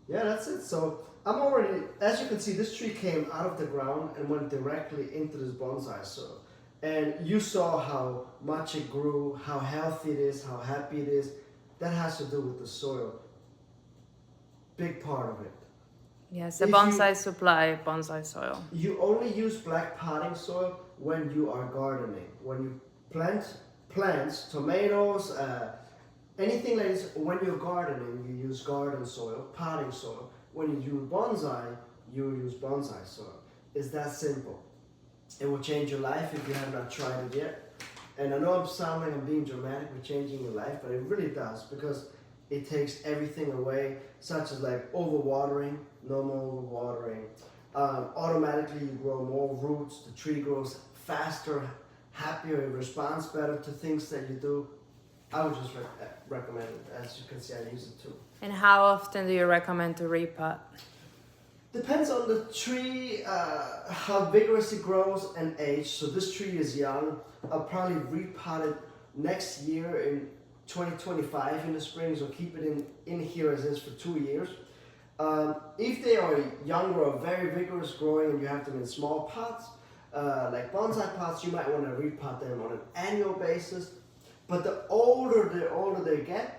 Yeah, that's it. So I'm already, as you can see, this tree came out of the ground and went directly into this bonsai soil. And you saw how much it grew, how healthy it is, how happy it is. That has to do with the soil. Big part of it. Yes, the If Bonsai Supply bonsai soil. You only use black potting soil when you are gardening. When you plant plants, tomatoes, anything like this, when you're gardening, you use garden soil, potting soil. When you do bonsai, you use bonsai soil. It's that simple. It will change your life if you have not tried it yet. And I know I'm sounding like I'm being dramatic with changing your life, but it really does, because it takes everything away, such as like overwatering, no more overwatering. Automatically you grow more roots, the tree grows faster, happier, it responds better to things that you do. I would just recommend it. As you can see, I use it too. And how often do you recommend to repot? Depends on the tree, how vigorous it grows and age. So this tree is young. I'll probably repot it next year in 2025 in the spring. So keep it in here as is for 2 years. If they are younger or very vigorous growing and you have them in small pots, like bonsai pots, you might want to repot them on an annual basis. But the older they get,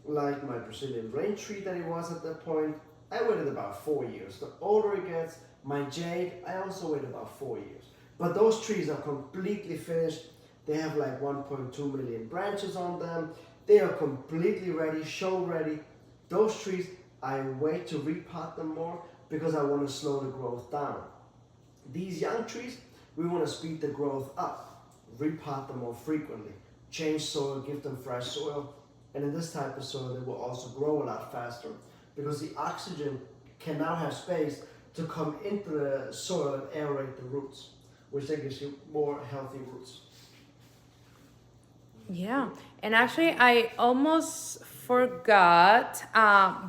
like my Brazilian rain tree that it was at that point, I waited about 4 years. The older it gets, my jade, I also waited about 4 years. But those trees are completely finished. They have like 1.2 million branches on them. They are completely ready, show ready. Those trees, I wait to repot them more because I want to slow the growth down. These young trees, we want to speed the growth up, repot them more frequently, change soil, give them fresh soil. And in this type of soil, they will also grow a lot faster, because the oxygen can now have space to come into the soil and aerate the roots, which then gives you more healthy roots. Yeah, and actually I almost forgot,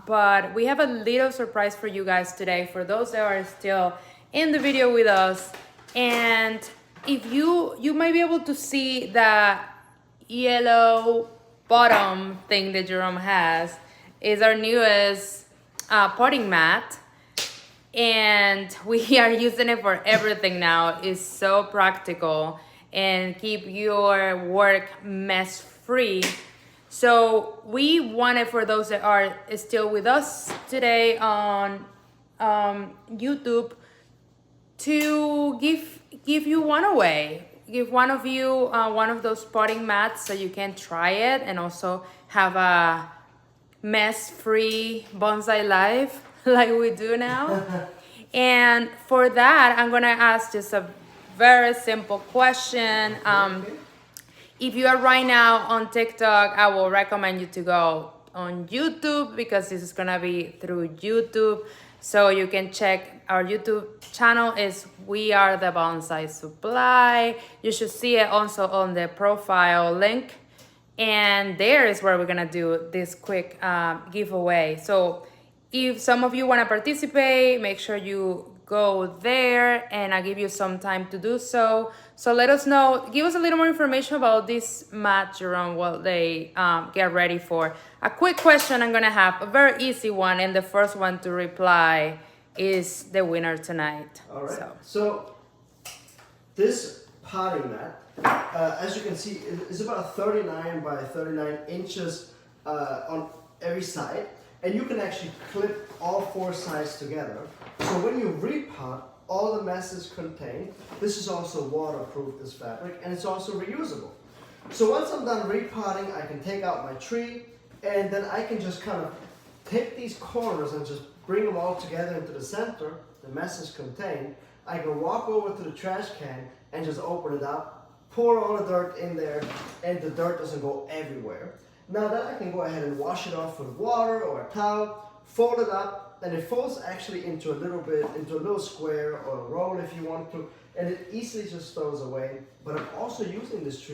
but we have a little surprise for you guys today, for those that are still in the video with us. And if you might be able to see that yellow bottom thing that Jerome has, is our newest potting mat, and we are using it for everything now. It's so practical and keep your work mess free. So we wanted, for those that are still with us today on YouTube, to give you one away. Give one of you one of those potting mats so you can try it and also have a mess-free bonsai life like we do now. And for that, I'm gonna ask just a very simple question. If you are right now on TikTok, I will recommend you to go on YouTube, because this is gonna be through YouTube. So you can check our YouTube channel, is We Are the Bonsai Supply. You should see it also on the profile link. And there is where we're gonna do this quick giveaway. So if some of you wanna participate, make sure you go there, and I'll give you some time to do so. So let us know, give us a little more information about this mat, Jerome, while they get ready for a quick question I'm gonna have, a very easy one, and the first one to reply is the winner tonight. All right, so this potting mat, as you can see, is about 39 by 39 inches on every side, and you can actually clip all 4 sides together. So when you repot, all the mess is contained. This is also waterproof, this fabric, and it's also reusable. So once I'm done repotting, I can take out my tree, and then I can just kind of take these corners and just bring them all together into the center. The mess is contained. I can walk over to the trash can and just open it up, pour all the dirt in there, and the dirt doesn't go everywhere. Now then I can go ahead and wash it off with water or a towel, fold it up, and it folds actually into a little square or a roll if you want to, and it easily just throws away. But I'm also using this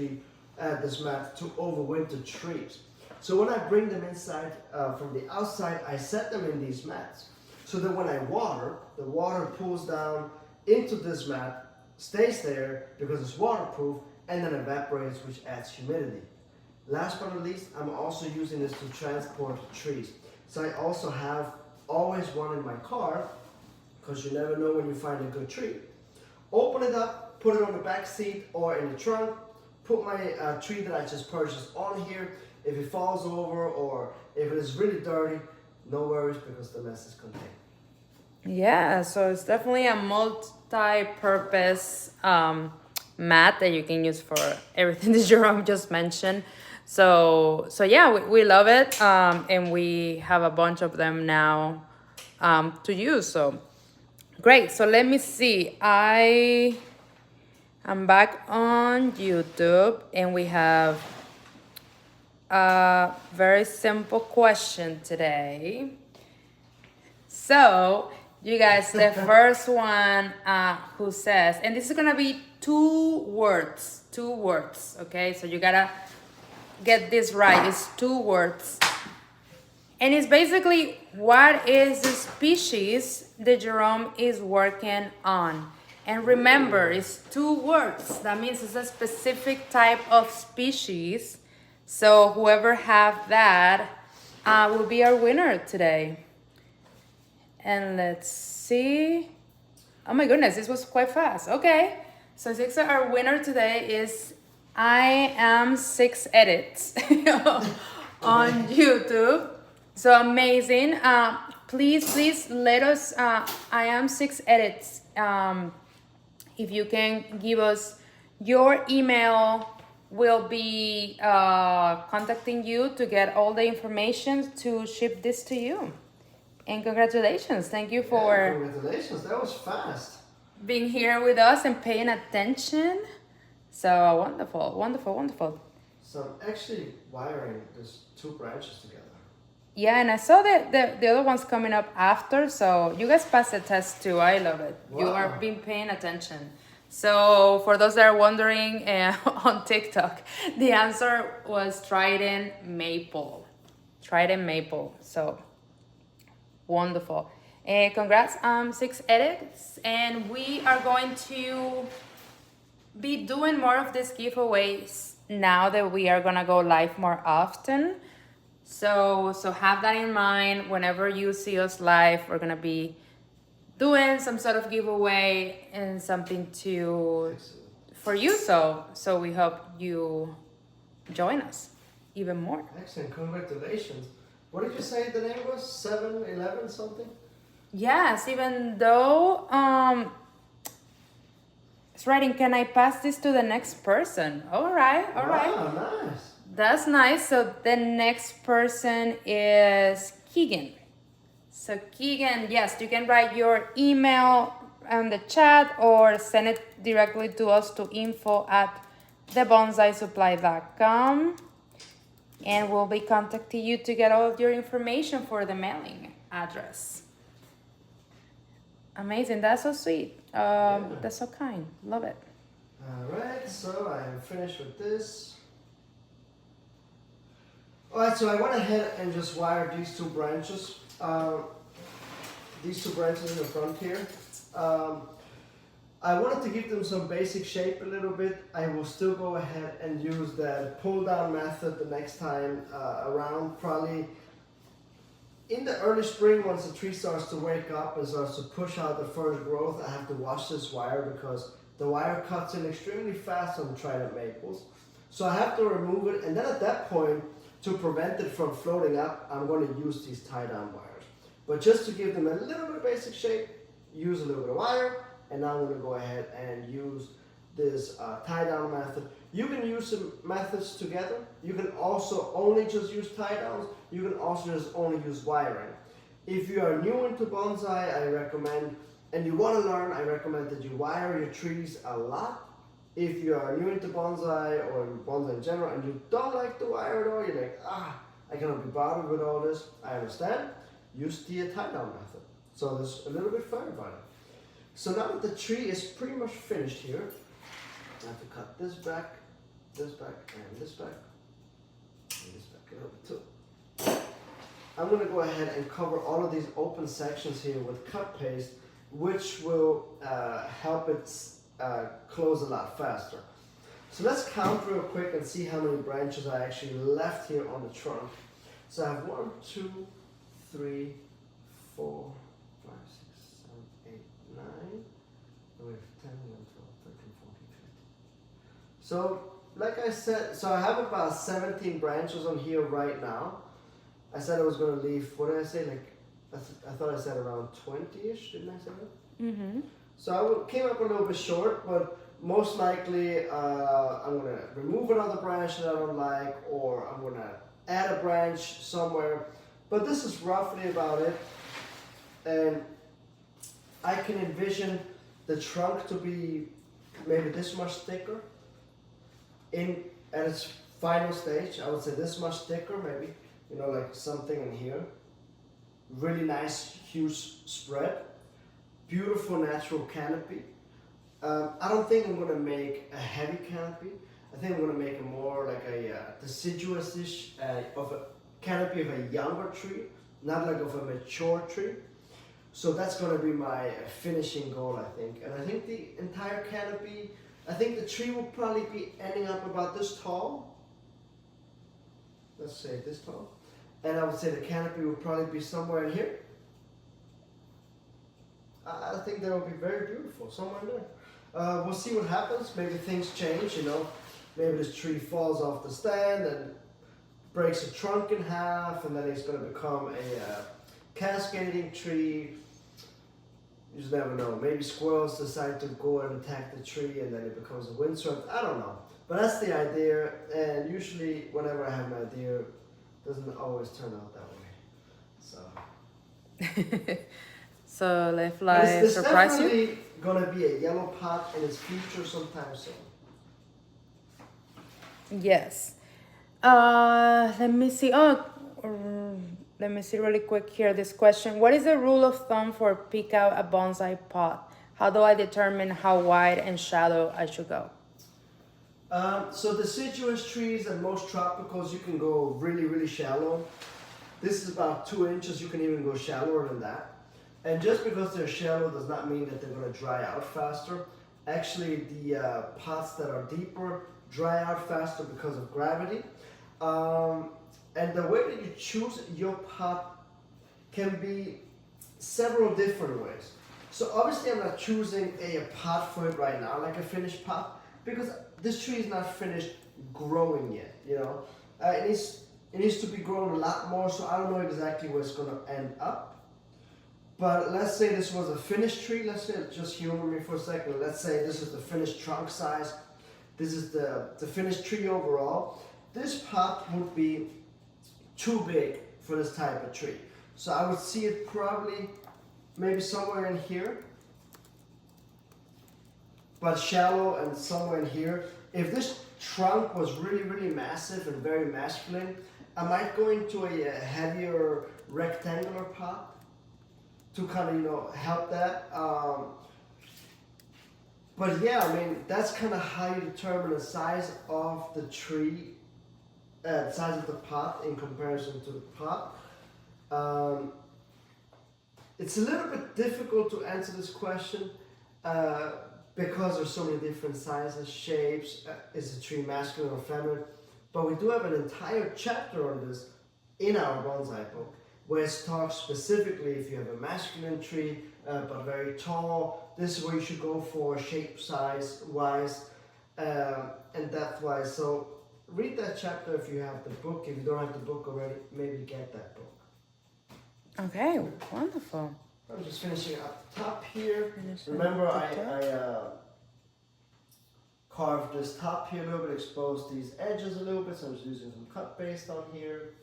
mat to overwinter trees. So when I bring them inside from the outside, I set them in these mats, so that when I water, the water pools down into this mat, stays there because it's waterproof, and then evaporates, which adds humidity. Last but not least, I'm also using this to transport trees. So I also have always one in my car because you never know when you find a good tree. Open it up, put it on the back seat or in the trunk, put my tree that I just purchased on here. If it falls over or if it is really dirty, no worries because the mess is contained. Yeah, so it's definitely a multi-purpose mat that you can use for everything that Jerome just mentioned. So yeah, we love it, and we have a bunch of them now to use. So great. So let me see. I'm back on YouTube, and we have a very simple question today. So, you guys, the first one who says, and this is gonna be two words, okay? So you gotta get this right. It's two words. And it's basically, what is the species that Jerome is working on? And remember, it's two words. That means it's a specific type of species. So whoever have that will be our winner today. And let's see. Oh my goodness, this was quite fast. Okay. So our winner today is I Am 6 Edits on YouTube. So amazing. Please let us, I Am 6 Edits. If you can give us your email, we'll be contacting you to get all the information to ship this to you. And congratulations. Thank you for congratulations. That was fast. being here with us and paying attention. So wonderful. So I'm actually wiring these two branches together. Yeah, and I saw that the other one's coming up after, so you guys passed the test too. I love it. Wow. You are being paying attention. So for those that are wondering on TikTok, the answer was Trident Maple. So wonderful. Congrats, 6 Edits. And we are going to be doing more of these giveaways now that we are gonna go live more often. So have that in mind. Whenever you see us live, we're gonna be doing some sort of giveaway and something for you. So we hope you join us even more. Excellent, congratulations. What did you say the name was? 7-Eleven something? Yes, even though it's writing, can I pass this to the next person? All right. Wow, nice. That's nice. So the next person is Keegan. So Keegan, yes, you can write your email on the chat or send it directly to us to info@thebonsaisupply.com, and we'll be contacting you to get all of your information for the mailing address. Amazing. That's so sweet. That's so kind. Love it. All right, so I am finished with this. All right, so I went ahead and just wired these two branches. These two branches in the front here. I wanted to give them some basic shape a little bit. I will still go ahead and use that pull down method the next time around, probably in the early spring. Once the tree starts to wake up and starts to push out the first growth, I have to wash this wire because the wire cuts in extremely fast on the Trident maples. So I have to remove it, and then at that point, to prevent it from floating up, I'm going to use these tie down wires. But just to give them a little bit of basic shape, use a little bit of wire, and now I'm going to go ahead and use this tie down method. You can use some methods together. You can also only just use tie downs. You can also just only use wiring. If you are new into bonsai, I recommend, and you want to learn, I recommend that you wire your trees a lot. If you are new into bonsai or bonsai in general and you don't like the wire at all, you're like, I cannot be bothered with all this, I understand. Use the tie down method. So there's a little bit for everybody. So now that the tree is pretty much finished here, I have to cut this back, and this back, and this back a little bit too. I'm going to go ahead and cover all of these open sections here with cut paste, which will help it close a lot faster. So let's count real quick and see how many branches I actually left here on the trunk. So I have 1, 2, 3, 4, 5, 6, 7, 8, So, like I said, so I have about 17 branches on here right now. I said I was going to leave, what did I say? Like, I thought I said around 20-ish, didn't I say that? Mm-hmm. So came up a little bit short, but most likely I'm going to remove another branch that I don't like, or I'm going to add a branch somewhere. But this is roughly about it. And I can envision the trunk to be maybe this much thicker. At its final stage, I would say this much thicker, maybe, like something in here. Really nice, huge spread. Beautiful natural canopy. I don't think I'm gonna make a heavy canopy. I think I'm gonna make a more like a deciduous-ish of a canopy of a younger tree, not like of a mature tree. So that's gonna be my finishing goal, I think. And I think the entire canopy, I think the tree will probably be ending up about this tall. Let's say this tall. And I would say the canopy will probably be somewhere in here. I think that will be very beautiful, somewhere in there. We'll see what happens. Maybe things change, Maybe this tree falls off the stand and breaks the trunk in half, and then it's going to become a cascading tree. You just never know. Maybe squirrels decide to go and attack the tree, and then it becomes a windstorm. I don't know. But that's the idea, and usually whenever I have an idea, it doesn't always turn out that way. So. So if life surprise you? There's definitely gonna be a yellow pot in its future sometime soon. Yes. Let me see. Let me see really quick here. This question: what is the rule of thumb for pick out a bonsai pot? How do I determine how wide and shallow I should go? So deciduous trees and most tropicals, you can go really, really shallow. This is about 2 inches. You can even go shallower than that. And just because they're shallow does not mean that they're going to dry out faster. Actually, the pots that are deeper dry out faster because of gravity. And the way that you choose your pot can be several different ways. So obviously I'm not choosing a pot for it right now, like a finished pot, because this tree is not finished growing yet, It needs to be grown a lot more, so I don't know exactly where it's going to end up. But let's say this was a finished tree. Let's say, just humor me for a second. Let's say this is the finished trunk size. This is the finished tree overall. This pot would be too big for this type of tree. So I would see it probably maybe somewhere in here, but shallow, and somewhere in here. If this trunk was really, really massive and very masculine, I might go into a heavier rectangular pot to kind of, help that. But yeah, I mean, that's kind of how you determine the size of the tree, the size of the pot in comparison to the pot. It's a little bit difficult to answer this question because there's so many different sizes, shapes. Is the tree masculine or feminine? But we do have an entire chapter on this in our bonsai book, where it talks specifically if you have a masculine tree but very tall, this is where you should go for shape size wise and depth wise. So read that chapter if you have the book. If you don't have the book already, maybe get that book. Okay, wonderful. I'm just finishing up top here. Remember, I carved this top here a little bit, exposed these edges a little bit, so I'm just using some cut paste on here.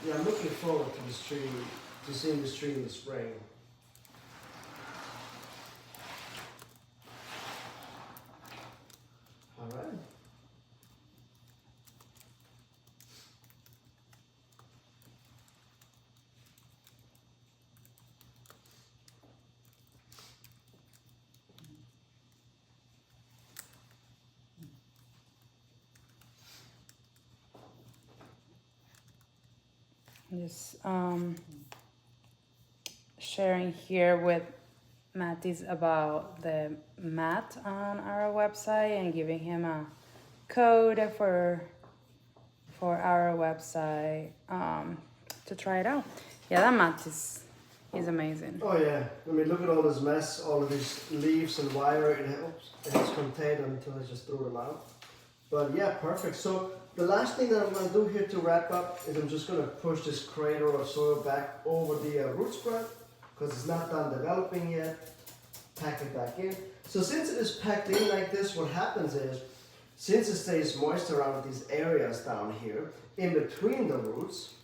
Yeah, I'm looking forward to this tree, to seeing this tree in the spring. All right. Just sharing here with Mattis about the mat on our website and giving him a code for our website to try it out. Yeah, that mat is He's amazing. Oh yeah, I mean look at all this mess, all of these leaves and wire it has contained until I just threw them out. But yeah, perfect. So the last thing that I'm going to do here to wrap up is I'm just going to push this crater of soil back over the root spread because it's not done developing yet. Pack it back in. So since it is packed in like this, what happens is, since it stays moist around these areas down here, in between the roots,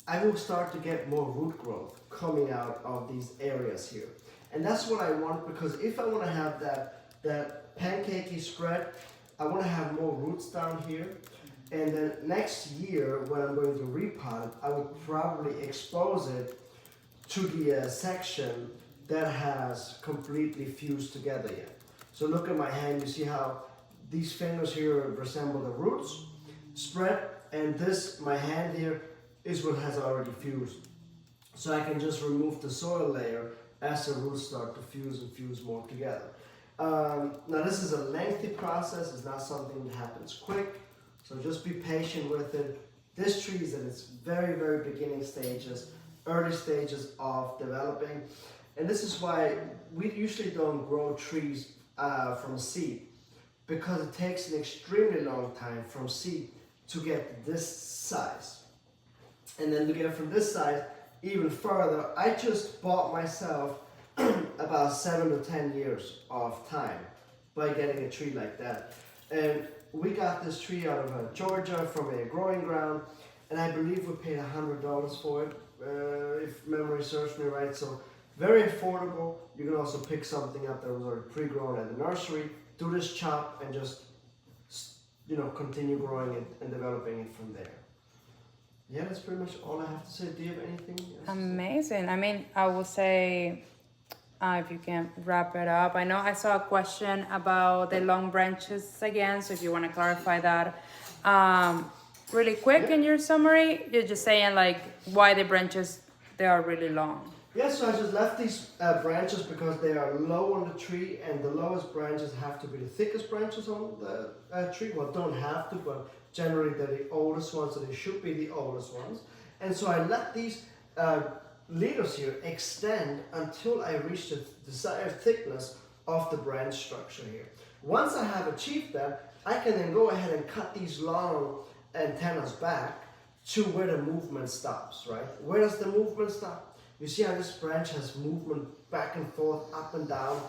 I will start to get more root growth coming out of these areas here. And that's what I want, because if I want to have that pancakey spread, I want to have more roots down here. And then next year, when I'm going to repot it, I would probably expose it to the section that has completely fused together yet. So look at my hand, you see how these fingers here resemble the roots spread, and this, my hand here, is what has already fused. So I can just remove the soil layer as the roots start to fuse and fuse more together. Now this is a lengthy process, it's not something that happens quick, so just be patient with it. This tree is in its very, very beginning stages, early stages of developing, and this is why we usually don't grow trees from seed, because it takes an extremely long time from seed to get this size. And then to get from this size even further, I just bought myself about 7 to 10 years of time by getting a tree like that. And we got this tree out of Georgia from a growing ground, and I believe we paid $100 for it, if memory serves me right. So very affordable. You can also pick something up that was already pre-grown at the nursery, do this chop, and just continue growing it and developing it from there. Yeah, that's pretty much all I have to say. Do you have anything else? Amazing. I mean, I will say, if you can wrap it up. I know I saw a question about the long branches again, so if you want to clarify that. Really quick in your summary, you're just saying like why the branches, they are really long. Yeah, so I just left these branches because they are low on the tree, and the lowest branches have to be the thickest branches on the tree. Well, don't have to, but generally they're the oldest ones, so they should be the oldest ones. And so I let these leaders here extend until I reach the desired thickness of the branch structure here. Once I have achieved that, I can then go ahead and cut these long antennas back to where the movement stops, right? Where does the movement stop? You see how this branch has movement back and forth, up and down.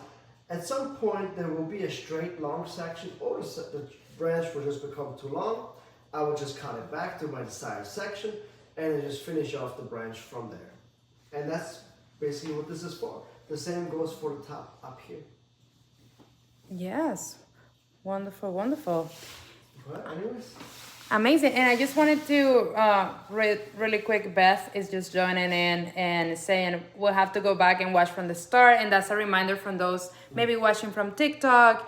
At some point, there will be a straight long section, or the branch will just become too long. I will just cut it back to my desired section, and then just finish off the branch from there. And that's basically what this is for. The same goes for the top up here. Yes. Wonderful, wonderful. Well, anyways. Amazing. And I just wanted to, really quick, Beth is just joining in and saying we'll have to go back and watch from the start. And that's a reminder from those maybe watching from TikTok.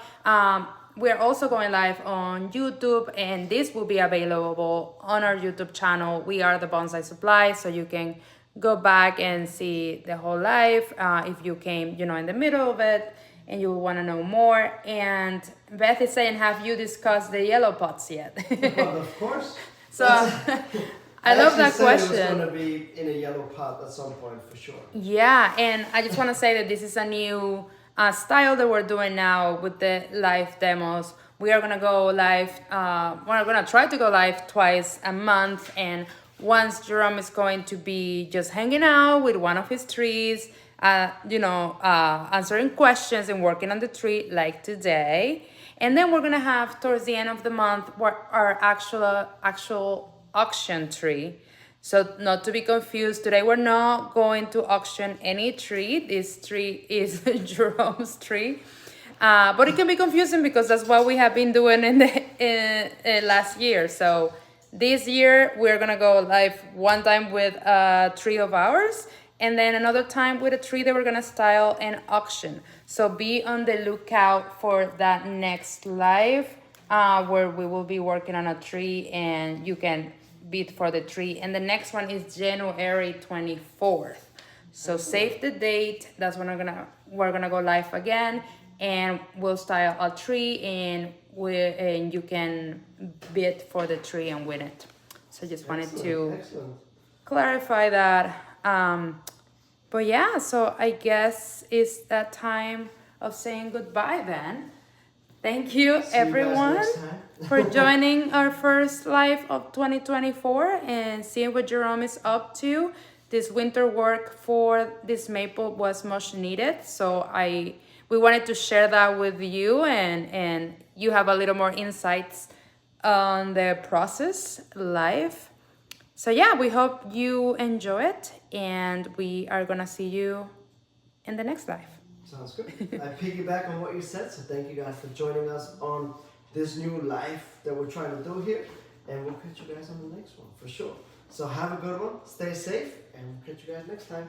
We're also going live on YouTube, and this will be available on our YouTube channel. We are the Bonsai Supply, so you can go back and see the whole live if you came, in the middle of it and you want to know more. And Beth is saying, have you discussed the yellow pots yet? Well, of course. So I love that question. It was going to be in a yellow pot at some point for sure. Yeah, and I just want to say that this is a new style that we're doing now with the live demos. We are going to go live, we're going to try to go live twice a month, and once Jerome is going to be just hanging out with one of his trees, answering questions and working on the tree like today. And then we're going to have towards the end of the month our actual auction tree. So not to be confused, today we're not going to auction any tree. This tree is Jerome's tree. But it can be confusing because that's what we have been doing in the last year. So this year we're gonna go live one time with a tree of ours, and then another time with a tree that we're gonna style and auction. So be on the lookout for that next live where we will be working on a tree and you can bid for the tree. And the next one is January 24th. So save the date. That's when we're gonna go live again, and we'll style a tree and you can bid for the tree and win it. So just wanted to clarify that. But yeah, so I guess it's that time of saying goodbye then. Thank you, See you guys everyone, next time. for joining our first live of 2024 and seeing what Jerome is up to. This winter work for this maple was much needed, so we wanted to share that with you, and you have a little more insights on the process live. So yeah, we hope you enjoy it, and we are gonna see you in the next live. Sounds good. I piggyback on what you said, so thank you guys for joining us on this new life that we're trying to do here, and we'll catch you guys on the next one for sure. So have a good one, stay safe, and we'll catch you guys next time.